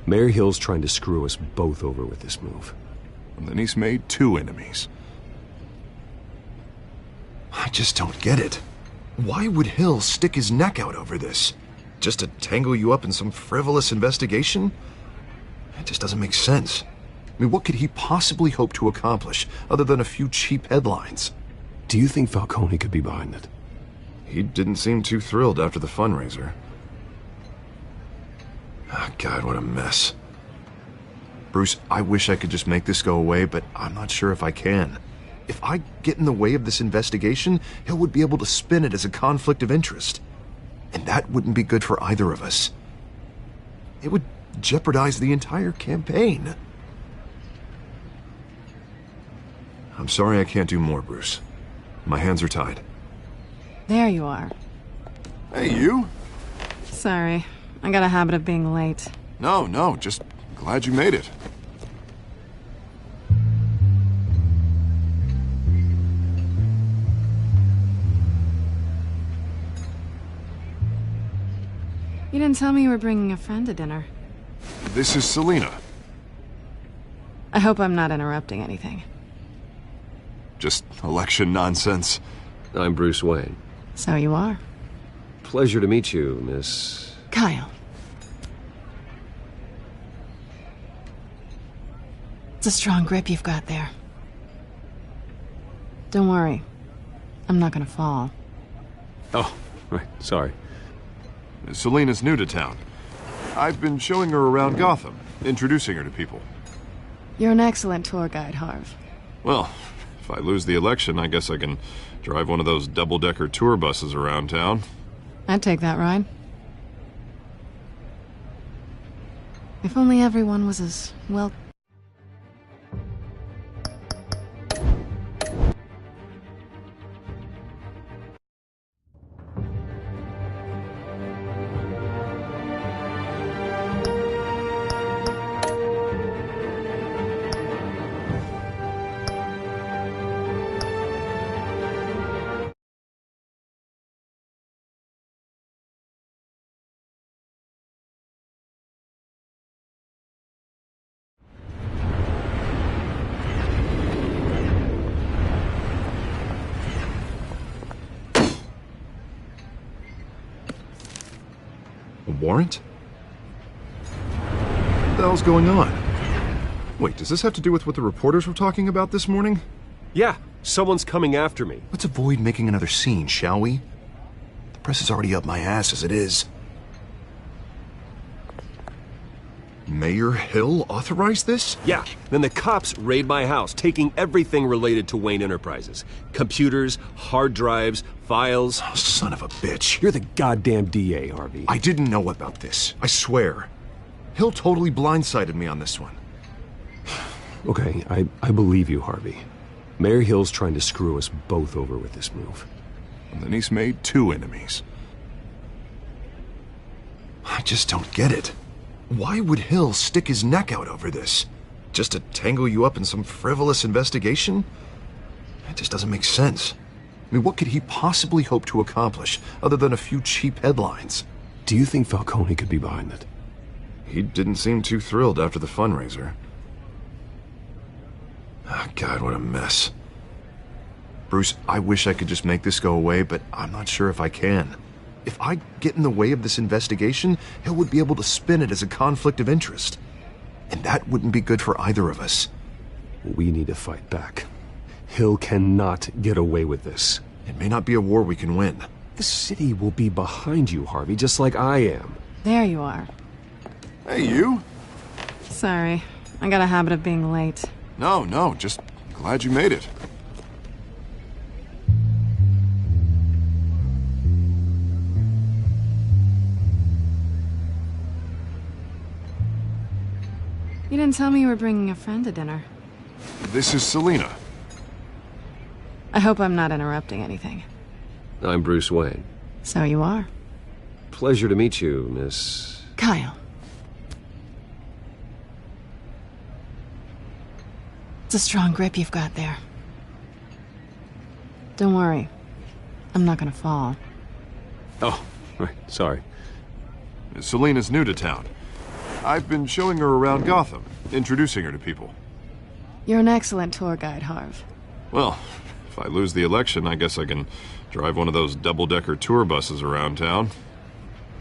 Mayor Hill's trying to screw us both over with this move. And then he's made 2 enemies. I just don't get it. Why would Hill stick his neck out over this? Just to tangle you up in some frivolous investigation? It just doesn't make sense. I mean, what could he possibly hope to accomplish other than a few cheap headlines? Do you think Falcone could be behind it? He didn't seem too thrilled after the fundraiser. Ah, God, what a mess. Bruce, I wish I could just make this go away, but I'm not sure if I can. If I get in the way of this investigation, Hill would be able to spin it as a conflict of interest. And that wouldn't be good for either of us. It would jeopardize the entire campaign. I'm sorry I can't do more, Bruce. My hands are tied. There you are. Hey, you? Sorry. I got a habit of being late. No, just glad you made it. You didn't tell me you were bringing a friend to dinner. This is Selina. I hope I'm not interrupting anything. Just election nonsense. I'm Bruce Wayne. So you are. Pleasure to meet you, Miss... Kyle. It's a strong grip you've got there. Don't worry. I'm not gonna fall. Oh, right, sorry. Selina's new to town. I've been showing her around Gotham, introducing her to people. You're an excellent tour guide, Harv. Well, if I lose the election, I guess I can drive one of those double-decker tour buses around town. I'd take that ride. If only everyone was as well... A warrant? What the hell's going on? Wait, does this have to do with what the reporters were talking about this morning? Yeah, someone's coming after me. Let's avoid making another scene, shall we? The press is already up my ass as it is. Mayor Hill authorized this? Yeah, then the cops raid my house, taking everything related to Wayne Enterprises. Computers, hard drives, files. Oh, son of a bitch. You're the goddamn DA, Harvey. I didn't know about this. I swear. Hill totally blindsided me on this one. Okay, I believe you, Harvey. Mayor Hill's trying to screw us both over with this move. And then he's made two enemies. I just don't get it. Why would Hill stick his neck out over this? Just to tangle you up in some frivolous investigation? It just doesn't make sense. I mean, what could he possibly hope to accomplish other than a few cheap headlines? Do you think Falcone could be behind it? He didn't seem too thrilled after the fundraiser. Ah, God, what a mess. Bruce, I wish I could just make this go away, but I'm not sure if I can. If I get in the way of this investigation, Hill would be able to spin it as a conflict of interest. And that wouldn't be good for either of us. We need to fight back. Hill cannot get away with this. It may not be a war we can win. The city will be behind you, Harvey, just like I am. There you are. Hey, you? Sorry. I got a habit of being late. No, just glad you made it. You didn't tell me you were bringing a friend to dinner. This is Selina. I hope I'm not interrupting anything. I'm Bruce Wayne. So you are. Pleasure to meet you, Miss... Kyle. It's a strong grip you've got there. Don't worry. I'm not gonna fall. Oh, right, sorry. Selina's new to town. I've been showing her around Gotham, introducing her to people. You're an excellent tour guide, Harv. Well, if I lose the election, I guess I can drive one of those double-decker tour buses around town.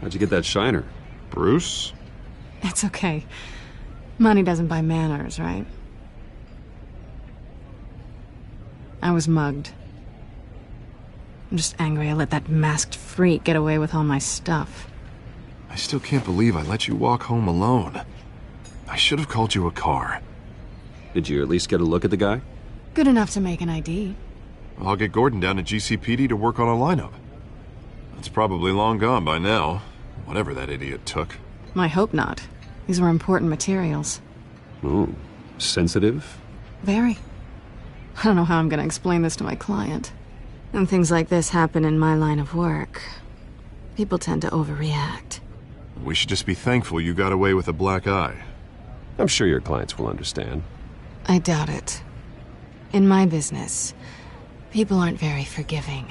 How'd you get that shiner? Bruce? It's okay. Money doesn't buy manners, right? I was mugged. I'm just angry I let that masked freak get away with all my stuff. I still can't believe I let you walk home alone. I should have called you a car. Did you at least get a look at the guy? Good enough to make an ID. I'll get Gordon down to GCPD to work on a lineup. It's probably long gone by now, whatever that idiot took. I hope not. These were important materials. Ooh, sensitive? Very. I don't know how I'm gonna explain this to my client. When things like this happen in my line of work, people tend to overreact. We should just be thankful you got away with a black eye. I'm sure your clients will understand. I doubt it. In my business, people aren't very forgiving.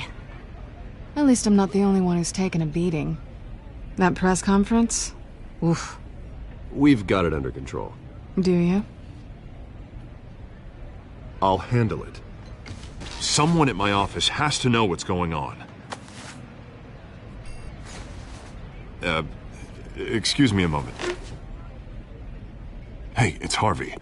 At least I'm not the only one who's taken a beating. That press conference? Oof. We've got it under control. Do you? I'll handle it. Someone at my office has to know what's going on. Excuse me a moment. Hey, it's Harvey.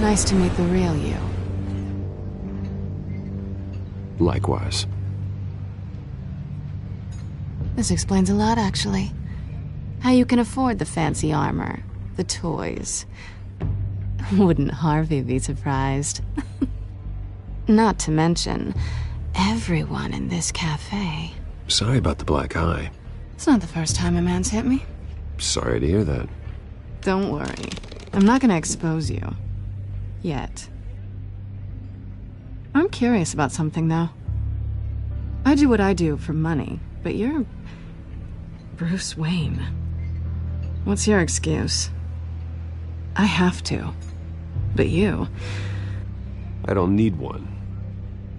Nice to meet the real you. Likewise. This explains a lot, actually. How you can afford the fancy armor, the toys. Wouldn't Harvey be surprised? Not to mention, everyone in this cafe. Sorry about the black eye. It's not the first time a man's hit me. Sorry to hear that. Don't worry. I'm not gonna expose you. Yet. I'm curious about something, though. I do what I do for money, but you're Bruce Wayne. What's your excuse? I have to. But you... I don't need one.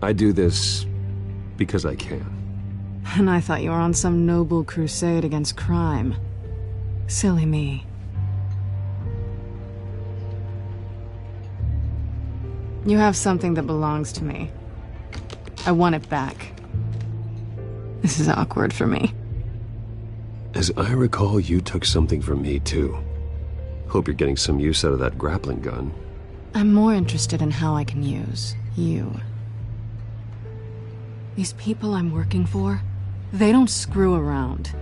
I do this because I can. And I thought you were on some noble crusade against crime. Silly me. You have something that belongs to me. I want it back. This is awkward for me. As I recall, you took something from me, too. Hope you're getting some use out of that grappling gun. I'm more interested in how I can use you. These people I'm working for, they don't screw around.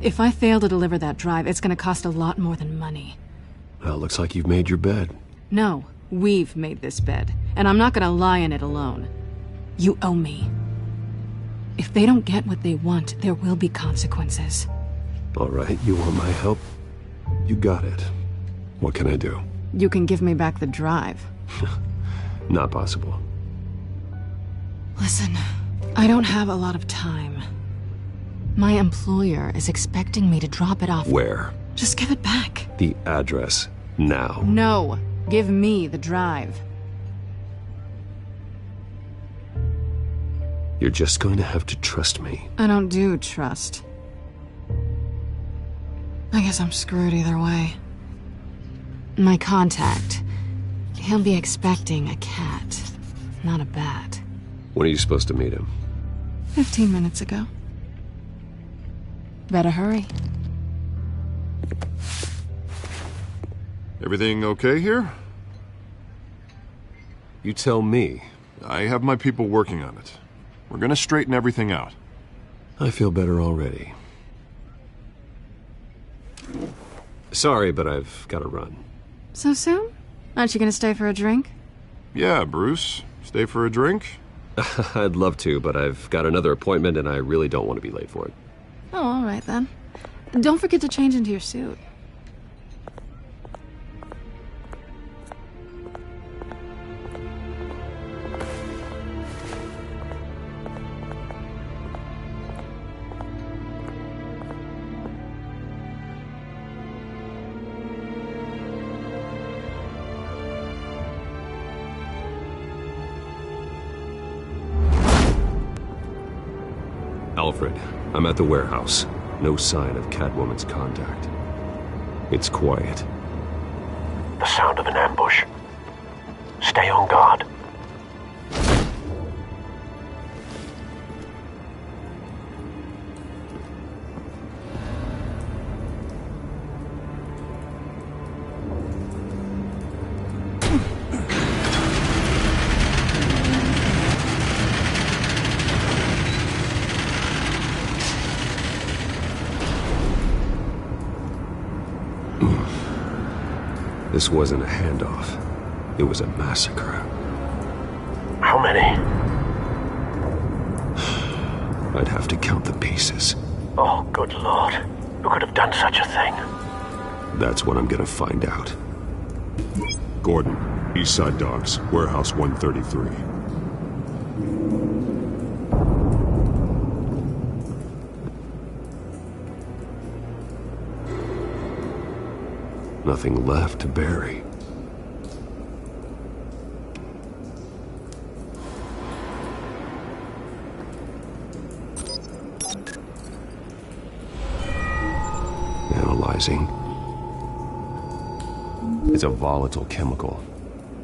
If I fail to deliver that drive, it's gonna cost a lot more than money. Well, looks like you've made your bed. No, we've made this bed, and I'm not gonna lie in it alone. You owe me. If they don't get what they want, there will be consequences. All right, you want my help? You got it. What can I do? You can give me back the drive. Not possible. Listen, I don't have a lot of time. My employer is expecting me to drop it off. Where? Just give it back. The address, now. No, give me the drive. You're just going to have to trust me. I don't do trust. I guess I'm screwed either way. My contact, he'll be expecting a cat, not a bat. When are you supposed to meet him? 15 minutes ago. Better hurry. Everything okay here? You tell me. I have my people working on it. We're gonna straighten everything out. I feel better already. Sorry, but I've got to run. So soon? Aren't you gonna stay for a drink? Yeah, Bruce. Stay for a drink? I'd love to, but I've got another appointment and I really don't want to be late for it. Oh, all right then. Don't forget to change into your suit. Alfred, I'm at the warehouse. No sign of Catwoman's contact. It's quiet. The sound of an ambush. Stay on guard. This wasn't a handoff. It was a massacre. How many? I'd have to count the pieces. Oh, good Lord. Who could have done such a thing? That's what I'm gonna find out. Gordon, Eastside Docks, Warehouse 133. Nothing left to bury. Analyzing. It's a volatile chemical.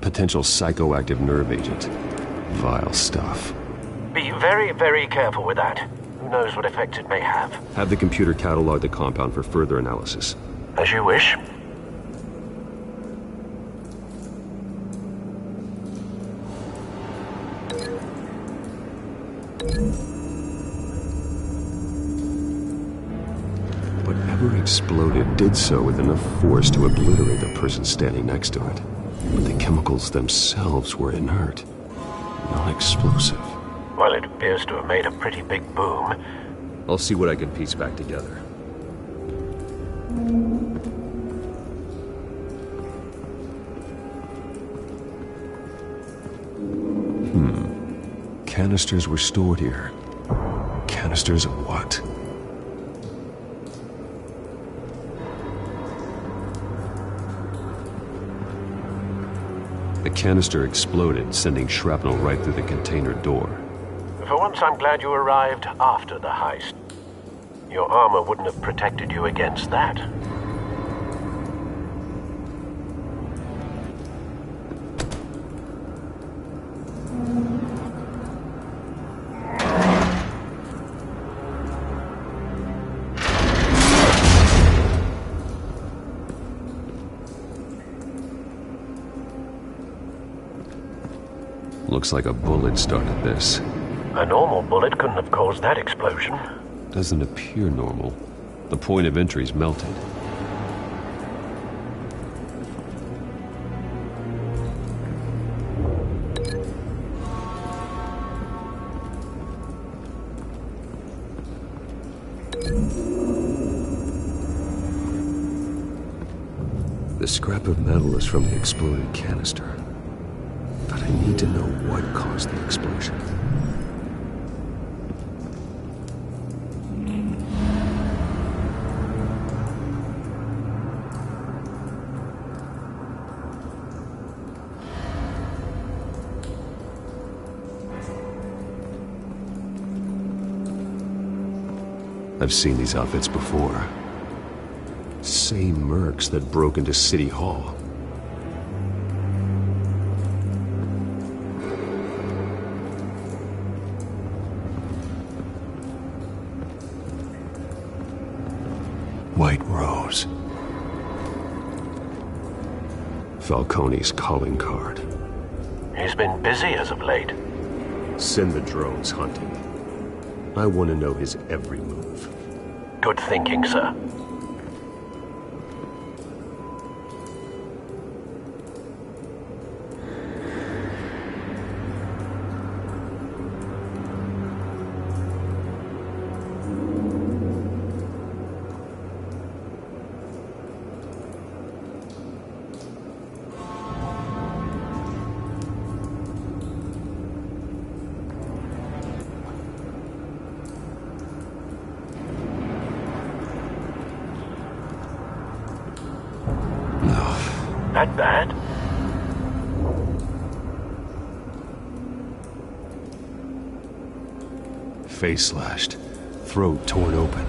Potential psychoactive nerve agent. Vile stuff. Be very, very careful with that. Who knows what effects it may have. Have the computer catalog the compound for further analysis. As you wish. Whatever exploded did so with enough force to obliterate the person standing next to it. But the chemicals themselves were inert, non-explosive. Well, it appears to have made a pretty big boom. I'll see what I can piece back together. Canisters were stored here. Canisters of what? The canister exploded, sending shrapnel right through the container door. For once, I'm glad you arrived after the heist. Your armor wouldn't have protected you against that. Looks like a bullet started this. A normal bullet couldn't have caused that explosion. Doesn't appear normal. The point of entry's melted. The scrap of metal is from the exploded canister. But I need to know what caused the explosion. I've seen these outfits before. Same mercs that broke into City Hall. White Rose. Falcone's calling card. He's been busy as of late. Send the drones hunting. I want to know his every move. Good thinking, sir. That bad? Face slashed, throat torn open.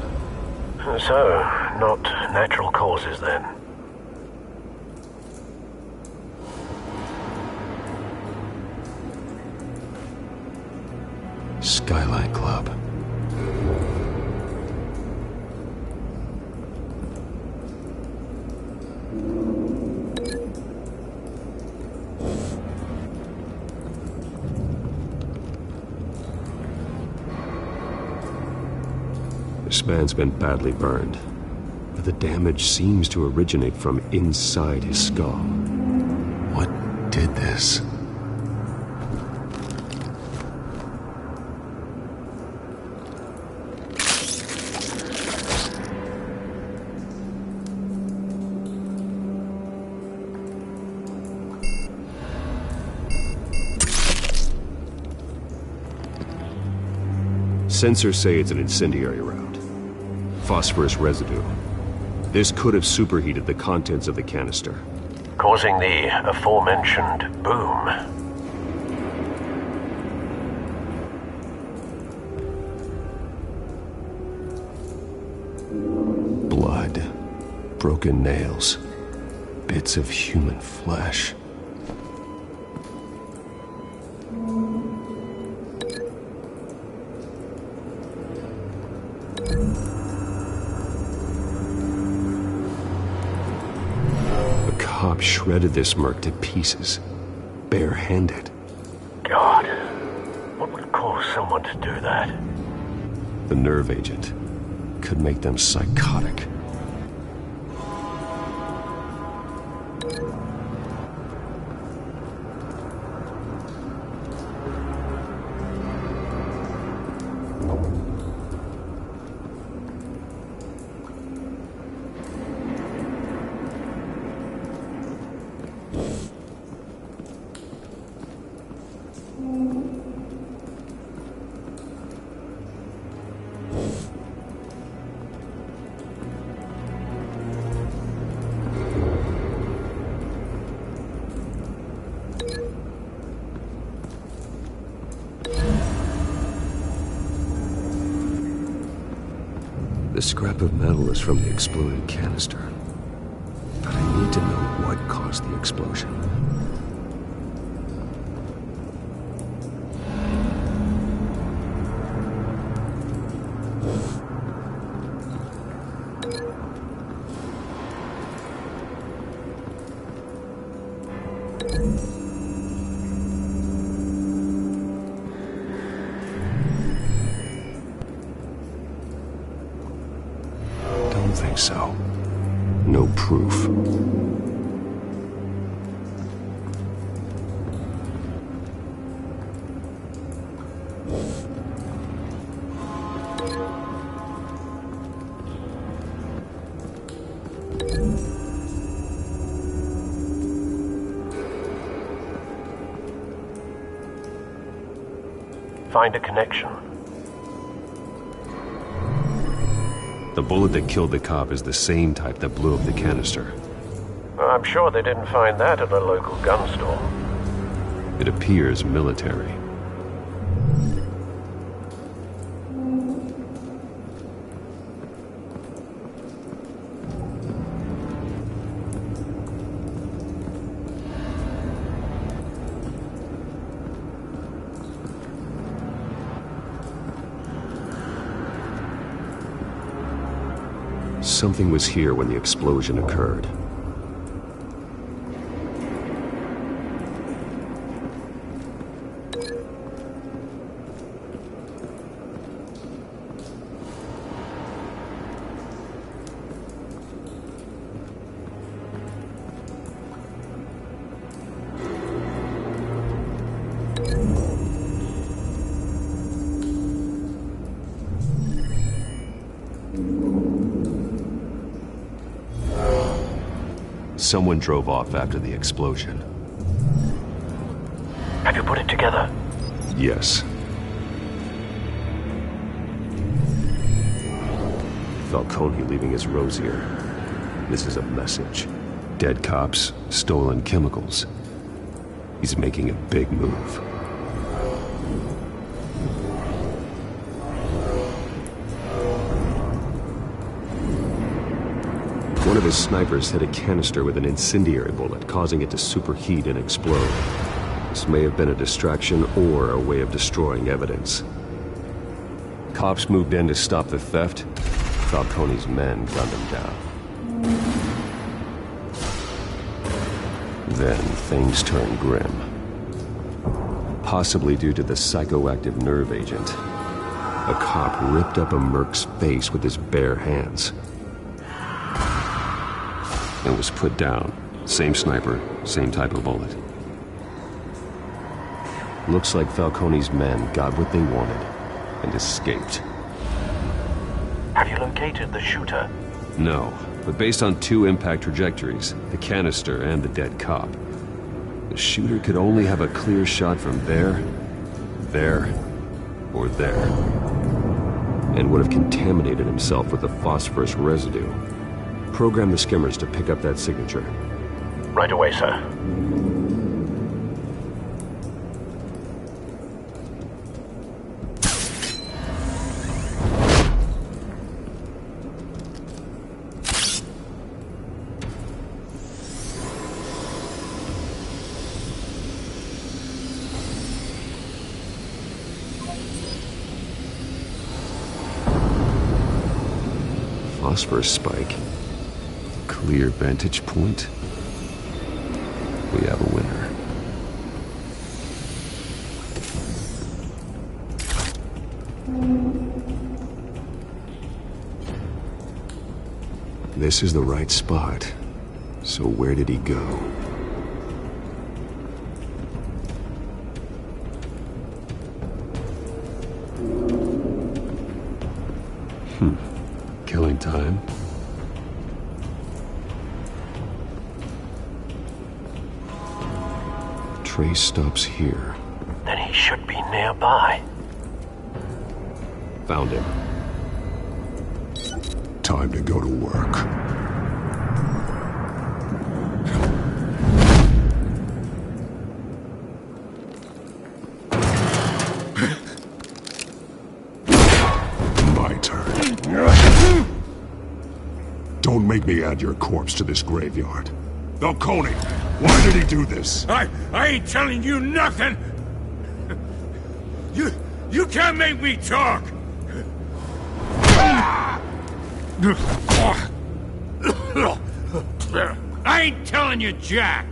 So, not natural causes then. Skyline Club. This man's been badly burned, but the damage seems to originate from inside his skull. What did this? Sensors say it's an incendiary route. Phosphorus residue. This could have superheated the contents of the canister, causing the aforementioned boom. Blood, broken nails, bits of human flesh. Shredded this merc to pieces, bare-handed. God, what would cause someone to do that? The nerve agent could make them psychotic. The scrap of metal is from the exploded canister. But I need to know what caused the explosion. Think so. No proof. Find a connection. The bullet that killed the cop is the same type that blew up the canister. I'm sure they didn't find that at a local gun store. It appears military. Something was here when the explosion occurred. Someone drove off after the explosion. Have you put it together? Yes. Falcone leaving his rosier. This is a message. Dead cops, stolen chemicals. He's making a big move. One of his snipers hit a canister with an incendiary bullet, causing it to superheat and explode. This may have been a distraction or a way of destroying evidence. cops moved in to stop the theft, Falcone's men gunned him down. Then things turned grim. Possibly due to the psychoactive nerve agent. A cop ripped up a merc's face with his bare hands. And was put down. Same sniper, same type of bullet. Looks like Falcone's men got what they wanted and escaped. Have you located the shooter? No, but based on 2 impact trajectories, the canister and the dead cop, the shooter could only have a clear shot from there, or there, and would have contaminated himself with the phosphorus residue. Program the skimmers to pick up that signature. Right away, sir. Phosphorus spike. Clear vantage point. We have a winner. This is the right spot. So where did he go? Killing time. Trace stops here. Then he should be nearby. Found him. Time to go to work. My turn. Don't make me add your corpse to this graveyard. Falcone, why did he do this? I ain't telling you nothing! You can't make me talk! I ain't telling you jack!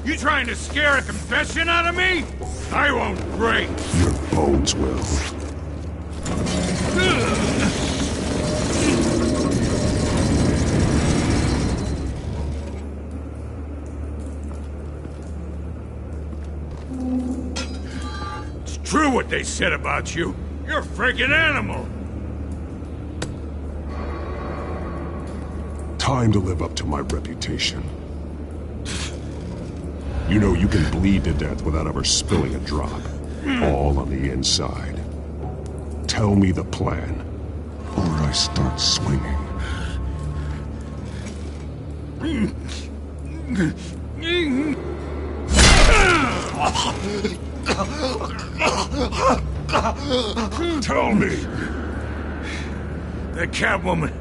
You trying to scare a confession out of me? I won't break! Your bones will. It's true what they said about you. You're a freaking animal. Time to live up to my reputation. You know you can bleed to death without ever spilling a drop. All on the inside. Tell me the plan, or I start swinging. Tell me! The Catwoman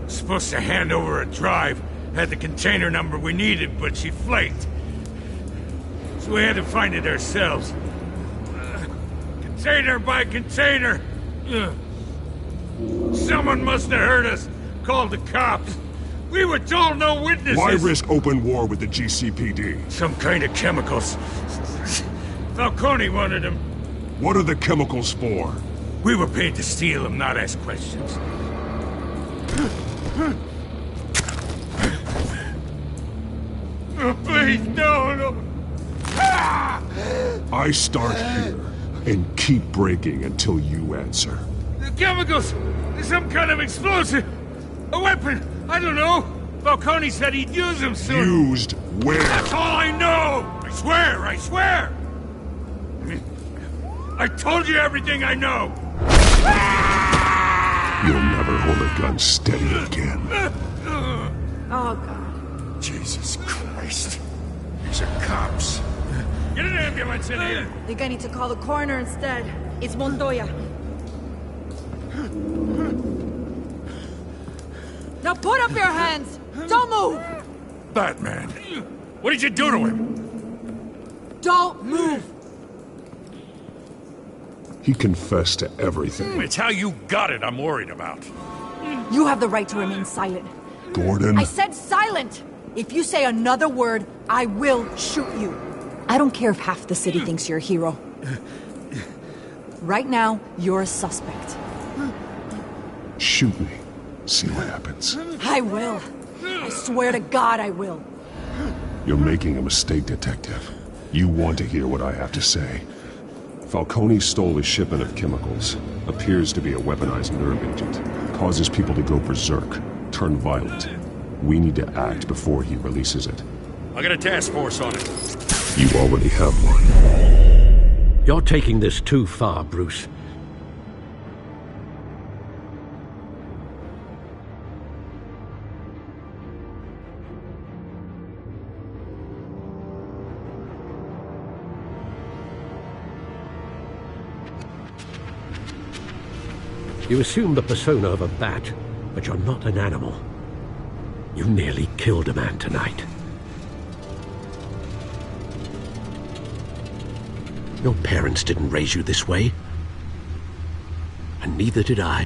was supposed to hand over a drive, had the container number we needed, but she flaked. So we had to find it ourselves. Container by container. Someone must have heard us, called the cops. We were told no witnesses. Why risk open war with the GCPD? Some kind of chemicals. Falcone wanted them. What are the chemicals for? We were paid to steal them, not ask questions. Oh, please, no. I start here and keep breaking until you answer. The chemicals! Some kind of explosive! A weapon! I don't know! Falcone said he'd use them soon! Used where? That's all I know! I swear! I told you everything I know! You'll never hold a gun steady again. Oh, God. Jesus Christ. These are cops. Get an ambulance in here! I think I need to call the coroner instead. It's Montoya. Now put up your hands! Don't move! Batman, what did you do to him? Don't move! He confessed to everything. It's how you got it I'm worried about. You have the right to remain silent. Gordon? I said silent! If you say another word, I will shoot you. I don't care if half the city thinks you're a hero. Right now, you're a suspect. Shoot me. See what happens. I will. I swear to God I will. You're making a mistake, Detective. You want to hear what I have to say. Falcone stole a shipment of chemicals. Appears to be a weaponized nerve agent. Causes people to go berserk, turn violent. We need to act before he releases it. I got a task force on it. You already have one. You're taking this too far, Bruce. You assume the persona of a bat, but you're not an animal. You nearly killed a man tonight. Your parents didn't raise you this way. And neither did I.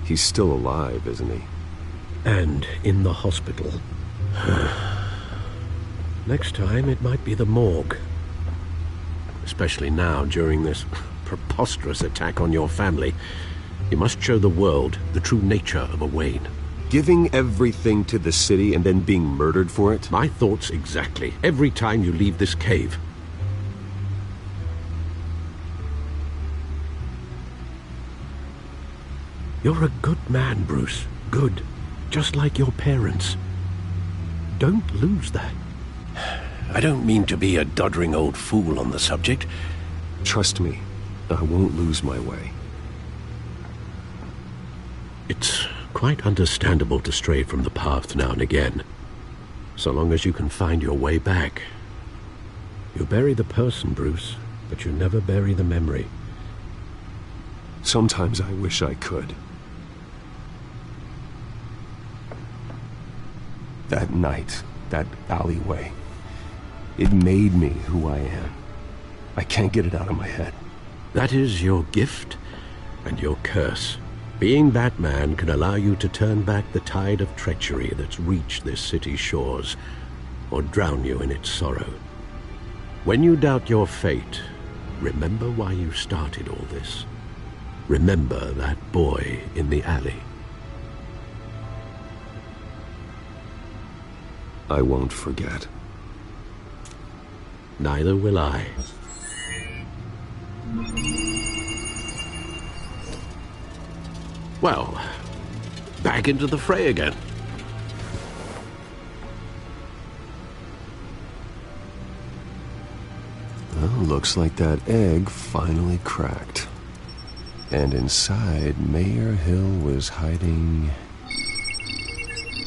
He's still alive, isn't he? And in the hospital. Next time, it might be the morgue. Especially now, during this preposterous attack on your family. You must show the world the true nature of a Wayne. Giving everything to the city and then being murdered for it? My thoughts exactly. Every time you leave this cave. You're a good man, Bruce. Good. Just like your parents. Don't lose that. I don't mean to be a doddering old fool on the subject. Trust me, I won't lose my way. It's quite understandable to stray from the path now and again. So long as you can find your way back. You bury the person, Bruce, but you never bury the memory. Sometimes I wish I could. That night, that alleyway, it made me who I am. I can't get it out of my head. That is your gift and your curse. Being Batman can allow you to turn back the tide of treachery that's reached this city's shores, or drown you in its sorrow. When you doubt your fate, remember why you started all this. Remember that boy in the alley. I won't forget. Neither will I. Well, back into the fray again. Well, looks like that egg finally cracked. And inside, Mayor Hill was hiding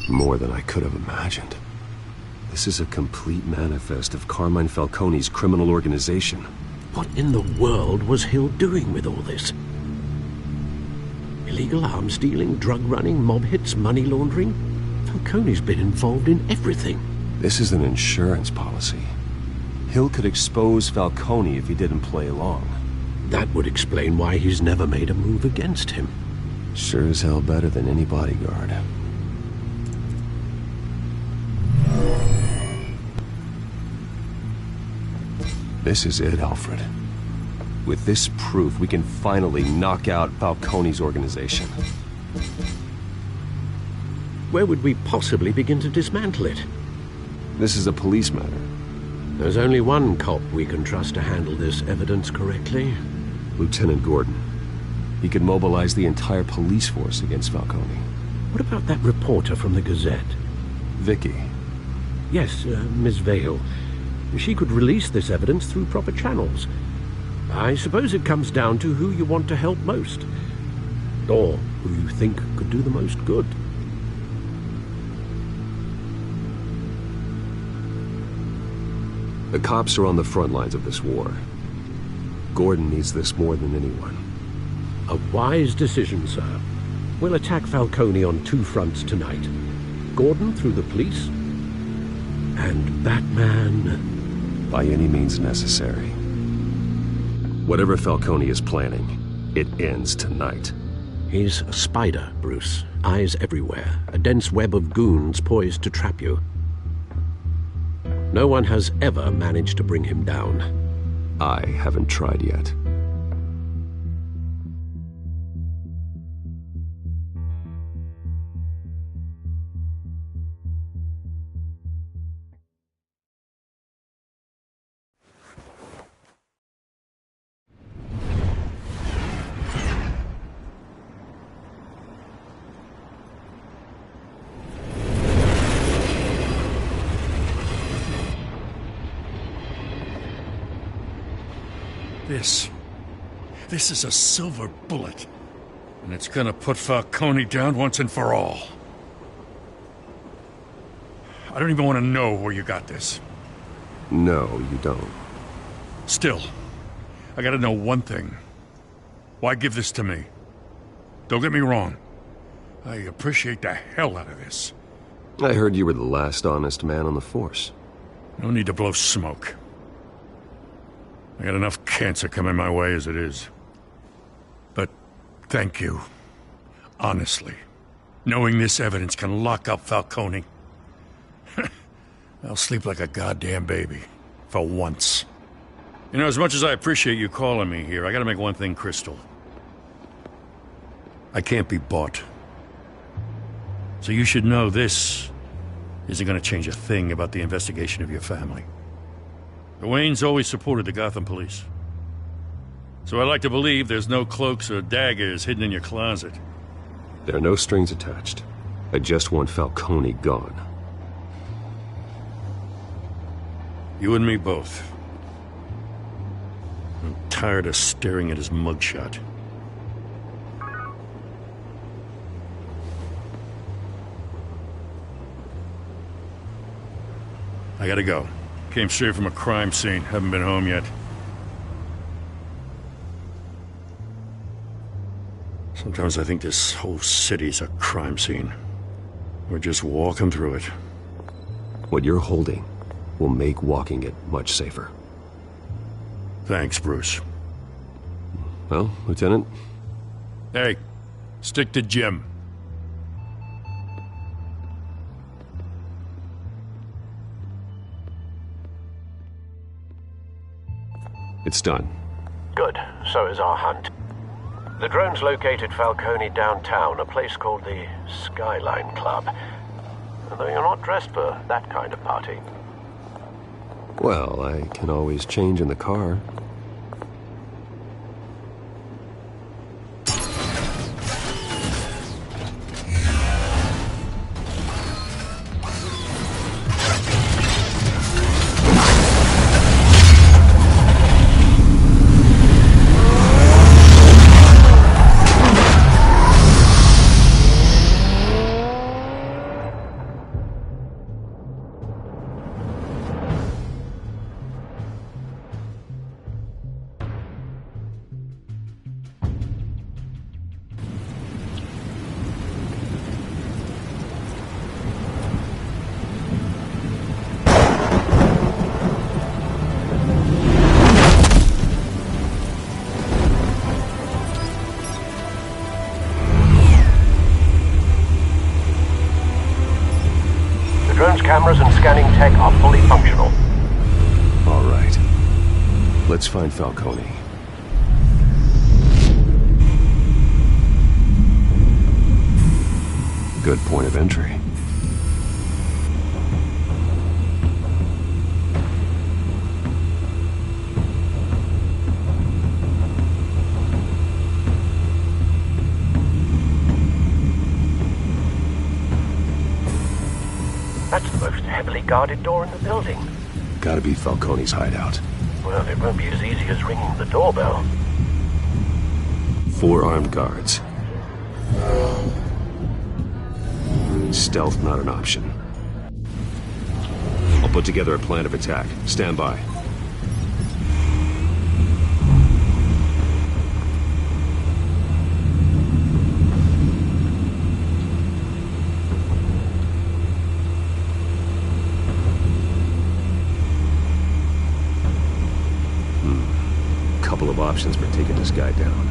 more than I could have imagined. This is a complete manifest of Carmine Falcone's criminal organization. What in the world was Hill doing with all this? Illegal arms dealing, drug running, mob hits, money laundering? Falcone's been involved in everything. This is an insurance policy. Hill could expose Falcone if he didn't play along. That would explain why he's never made a move against him. Sure as hell better than any bodyguard. This is it, Alfred. With this proof, we can finally knock out Falcone's organization. where would we possibly begin to dismantle it? This is a police matter. There's only one cop we can trust to handle this evidence correctly. Lieutenant Gordon. He could mobilize the entire police force against Falcone. What about that reporter from the Gazette? Vicky. Yes, Miss Vale. She could release this evidence through proper channels. I suppose it comes down to who you want to help most. Or who you think could do the most good. The cops are on the front lines of this war. Gordon needs this more than anyone. A wise decision, sir. We'll attack Falcone on two fronts tonight. Gordon through the police, and Batman... by any means necessary. Whatever Falcone is planning, it ends tonight. He's a spider, Bruce. Eyes everywhere. A dense web of goons poised to trap you. No one has ever managed to bring him down. I haven't tried yet. This is a silver bullet. And it's gonna put Falcone down once and for all. I don't even want to know where you got this. No, you don't. Still, I gotta know one thing. Why give this to me? Don't get me wrong. I appreciate the hell out of this. I heard you were the last honest man on the force. No need to blow smoke. I got enough cancer coming my way as it is. But thank you. Honestly. Knowing this evidence can lock up Falcone. I'll sleep like a goddamn baby. For once. You know, as much as I appreciate you calling me here, I gotta make one thing crystal. I can't be bought. So you should know this isn't gonna change a thing about the investigation of your family. The Waynes always supported the Gotham police. So I like to believe there's no cloaks or daggers hidden in your closet. There are no strings attached. I just want Falcone gone. You and me both. I'm tired of staring at his mugshot. I gotta go. Came straight from a crime scene. Haven't been home yet. Sometimes I think this whole city's a crime scene. We're just walking through it. What you're holding will make walking it much safer. Thanks, Bruce. Well, Lieutenant? Hey, stick to Jim. It's done. Good. So is our hunt. The drones located Falcone downtown, a place called the Skyline Club. Although you're not dressed for that kind of party. Well, I can always change in the car. Cameras and scanning tech are fully functional. All right. Let's find Falcone. Good point of entry. That's the most heavily guarded door in the building. Gotta be Falcone's hideout. Well, it won't be as easy as ringing the doorbell. 4 armed guards. Stealth not an option. I'll put together a plan of attack. Stand by. Couple of options for taking this guy down.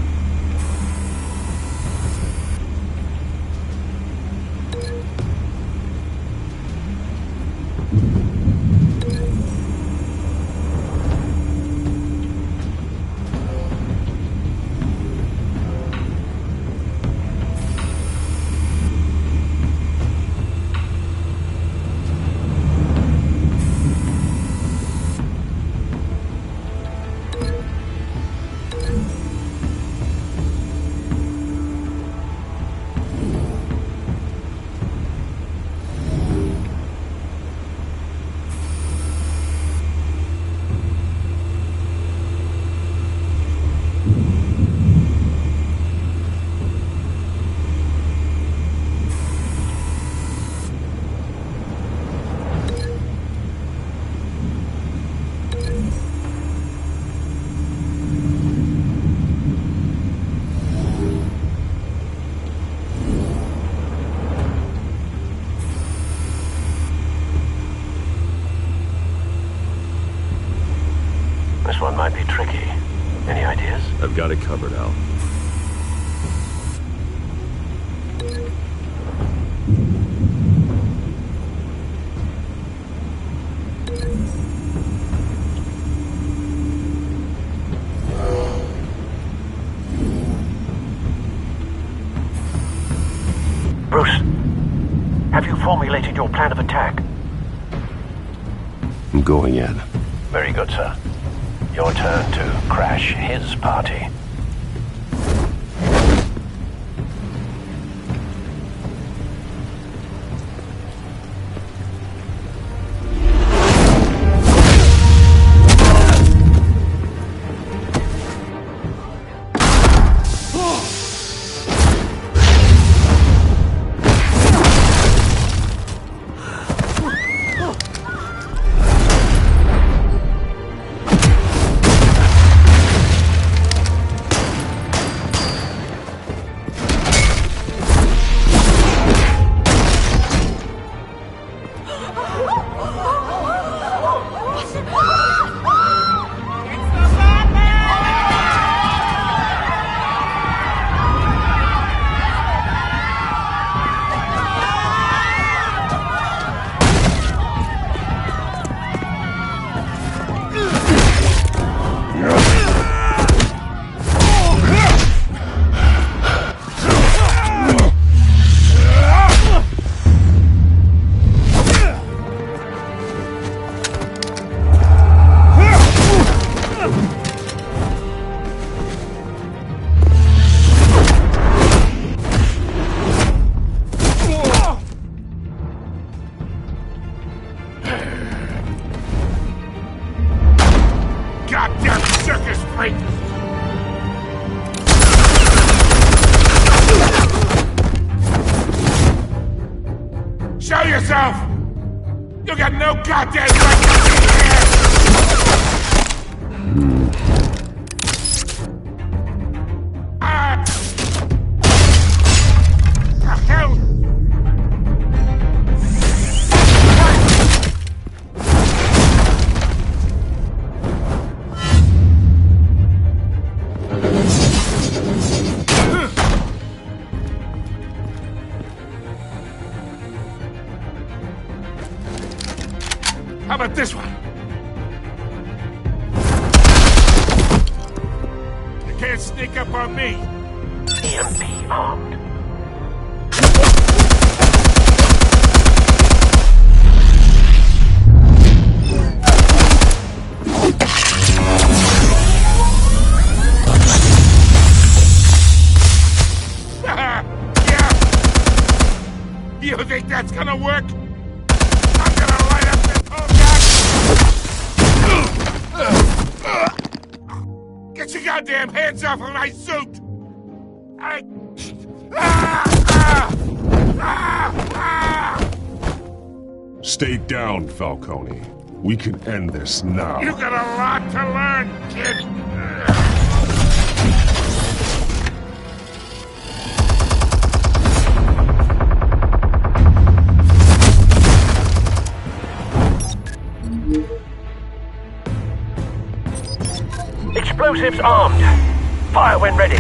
This one might be tricky. Any ideas? I've got it covered, Al. Bruce, have you formulated your plan of attack? I'm going in. Very good, sir. Your turn to crash his party. Goddamn circus freak! Show yourself! You got no goddamn right to be here! The hell? How about this one? You can't sneak up on me. EMP armed. Yeah. You think that's gonna work? goddamn hands off of my suit! Stay down, Falcone. We can end this now. You got a lot to learn, kid! Explosives armed. Fire when ready.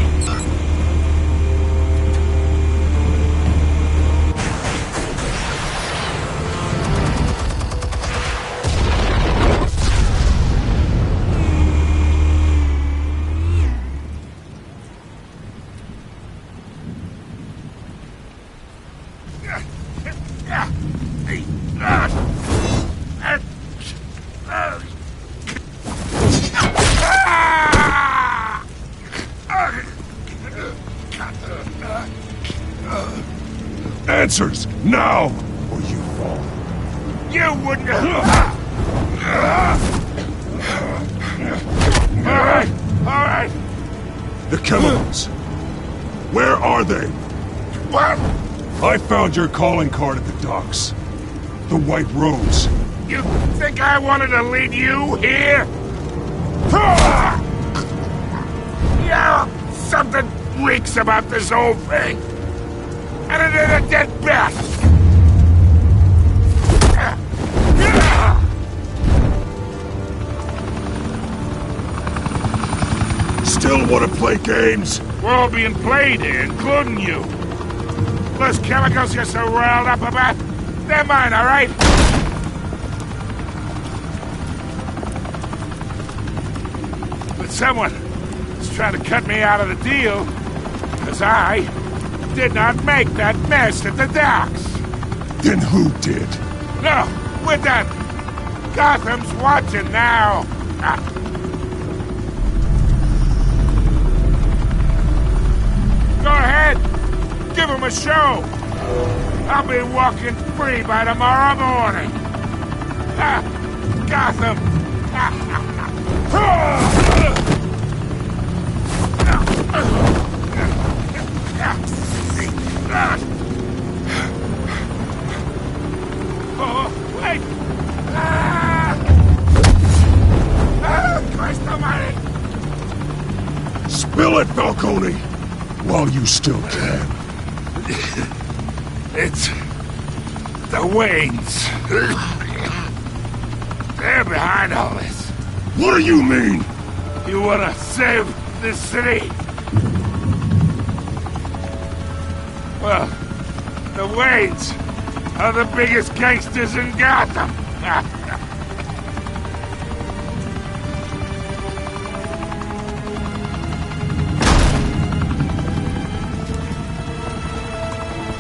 Answers, now, or you fall. You wouldn't Alright. The chemicals. Where are they? What? I found your calling card at the docks. The White Rose. You think I wanted to lead you here? Yeah, something reeks about this whole thing. And it is a dead bat! Still want to play games? We're all being played here, including you. Those chemicals you're so riled up about, they're mine, all right? But someone is trying to cut me out of the deal, because I did not make that mess at the docks. Then who did? No, we're done. Gotham's watching now. Go ahead. Give him a show. I'll be walking free by tomorrow morning. Gotham. Oh, wait! Christ almighty! Spill it, Falcone, while you still can. It's the Waynes. They're behind all this. What do you mean? You wanna save this city? Well, the Waynes are the biggest gangsters in Gotham.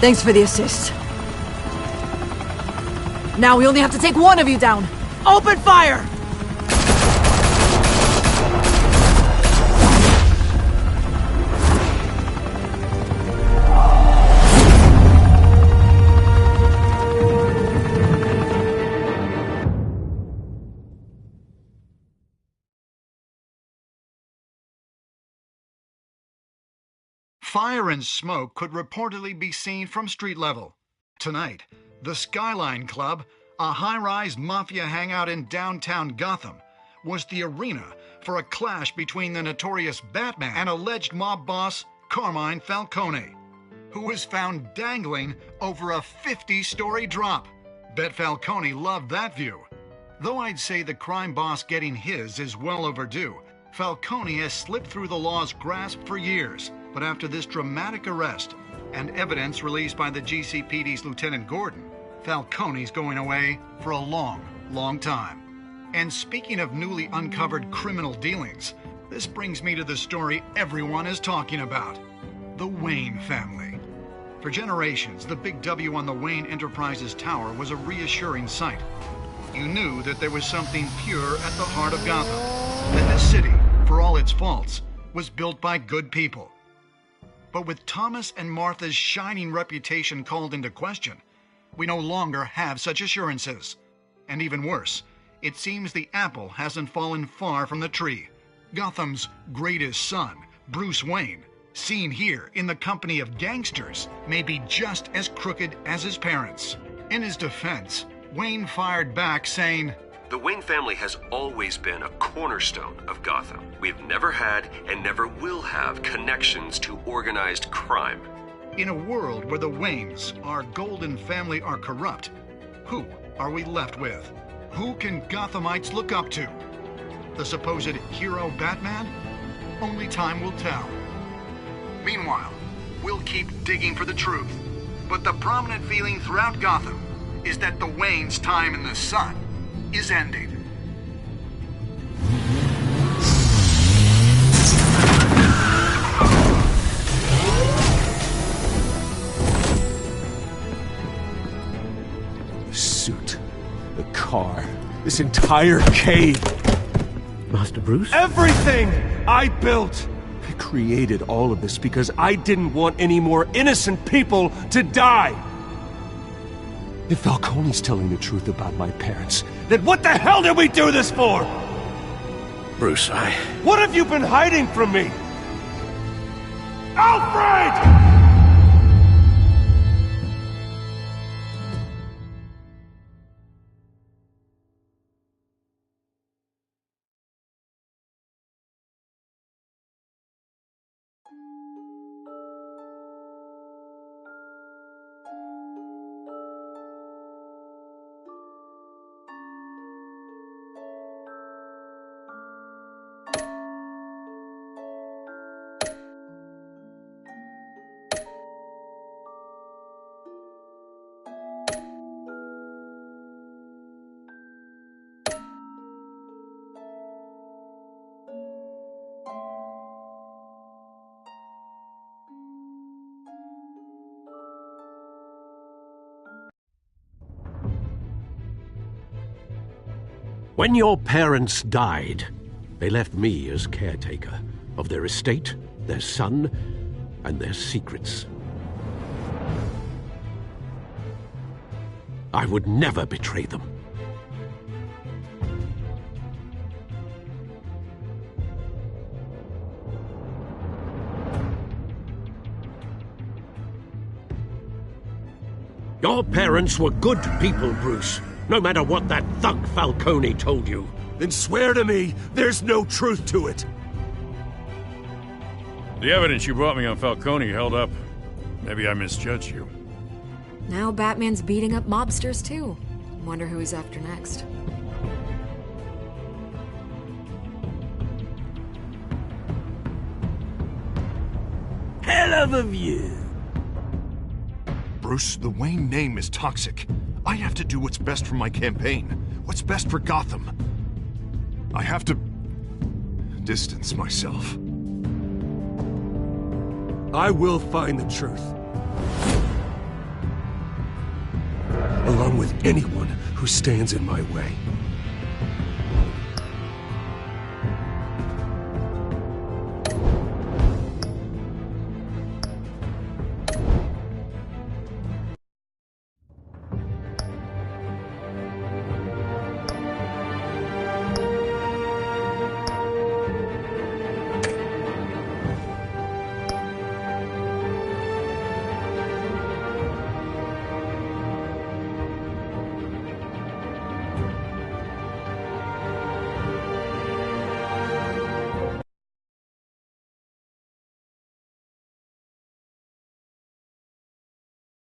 Thanks for the assist. Now we only have to take one of you down. Open fire! Fire and smoke could reportedly be seen from street level. Tonight, the Skyline Club, a high-rise mafia hangout in downtown Gotham, was the arena for a clash between the notorious Batman and alleged mob boss Carmine Falcone, who was found dangling over a 50-story drop. Bet Falcone loved that view. Though I'd say the crime boss getting his is well overdue, Falcone has slipped through the law's grasp for years. But after this dramatic arrest and evidence released by the GCPD's Lieutenant Gordon, Falcone's going away for a long, long time. And speaking of newly uncovered criminal dealings, this brings me to the story everyone is talking about: the Wayne family. For generations, the big W on the Wayne Enterprises Tower was a reassuring sight. You knew that there was something pure at the heart of Gotham, that this city, for all its faults, was built by good people. But with Thomas and Martha's shining reputation called into question, we no longer have such assurances. And even worse, it seems the apple hasn't fallen far from the tree. Gotham's greatest son, Bruce Wayne, seen here in the company of gangsters, may be just as crooked as his parents. In his defense, Wayne fired back saying, "The Wayne family has always been a cornerstone of Gotham. We've never had and never will have connections to organized crime." In a world where the Waynes, our golden family, are corrupt, who are we left with? Who can Gothamites look up to? The supposed hero Batman? Only time will tell. Meanwhile, we'll keep digging for the truth. But the prominent feeling throughout Gotham is that the Waynes' time in the sun is ending. The suit, the car, this entire cave. Master Bruce? Everything I built! I created all of this because I didn't want any more innocent people to die! If Falcone's telling the truth about my parents, then what the hell did we do this for? Bruce, What have you been hiding from me? Alfred! When your parents died, they left me as caretaker of their estate, their son, and their secrets. I would never betray them. Your parents were good people, Bruce. No matter what that thug Falcone told you. Then swear to me there's no truth to it. The evidence you brought me on Falcone held up. Maybe I misjudged you. Now Batman's beating up mobsters too. Wonder who he's after next. Hell of a view. Bruce, the Wayne name is toxic. I have to do what's best for my campaign. What's best for Gotham. I have to distance myself. I will find the truth. Along with anyone who stands in my way.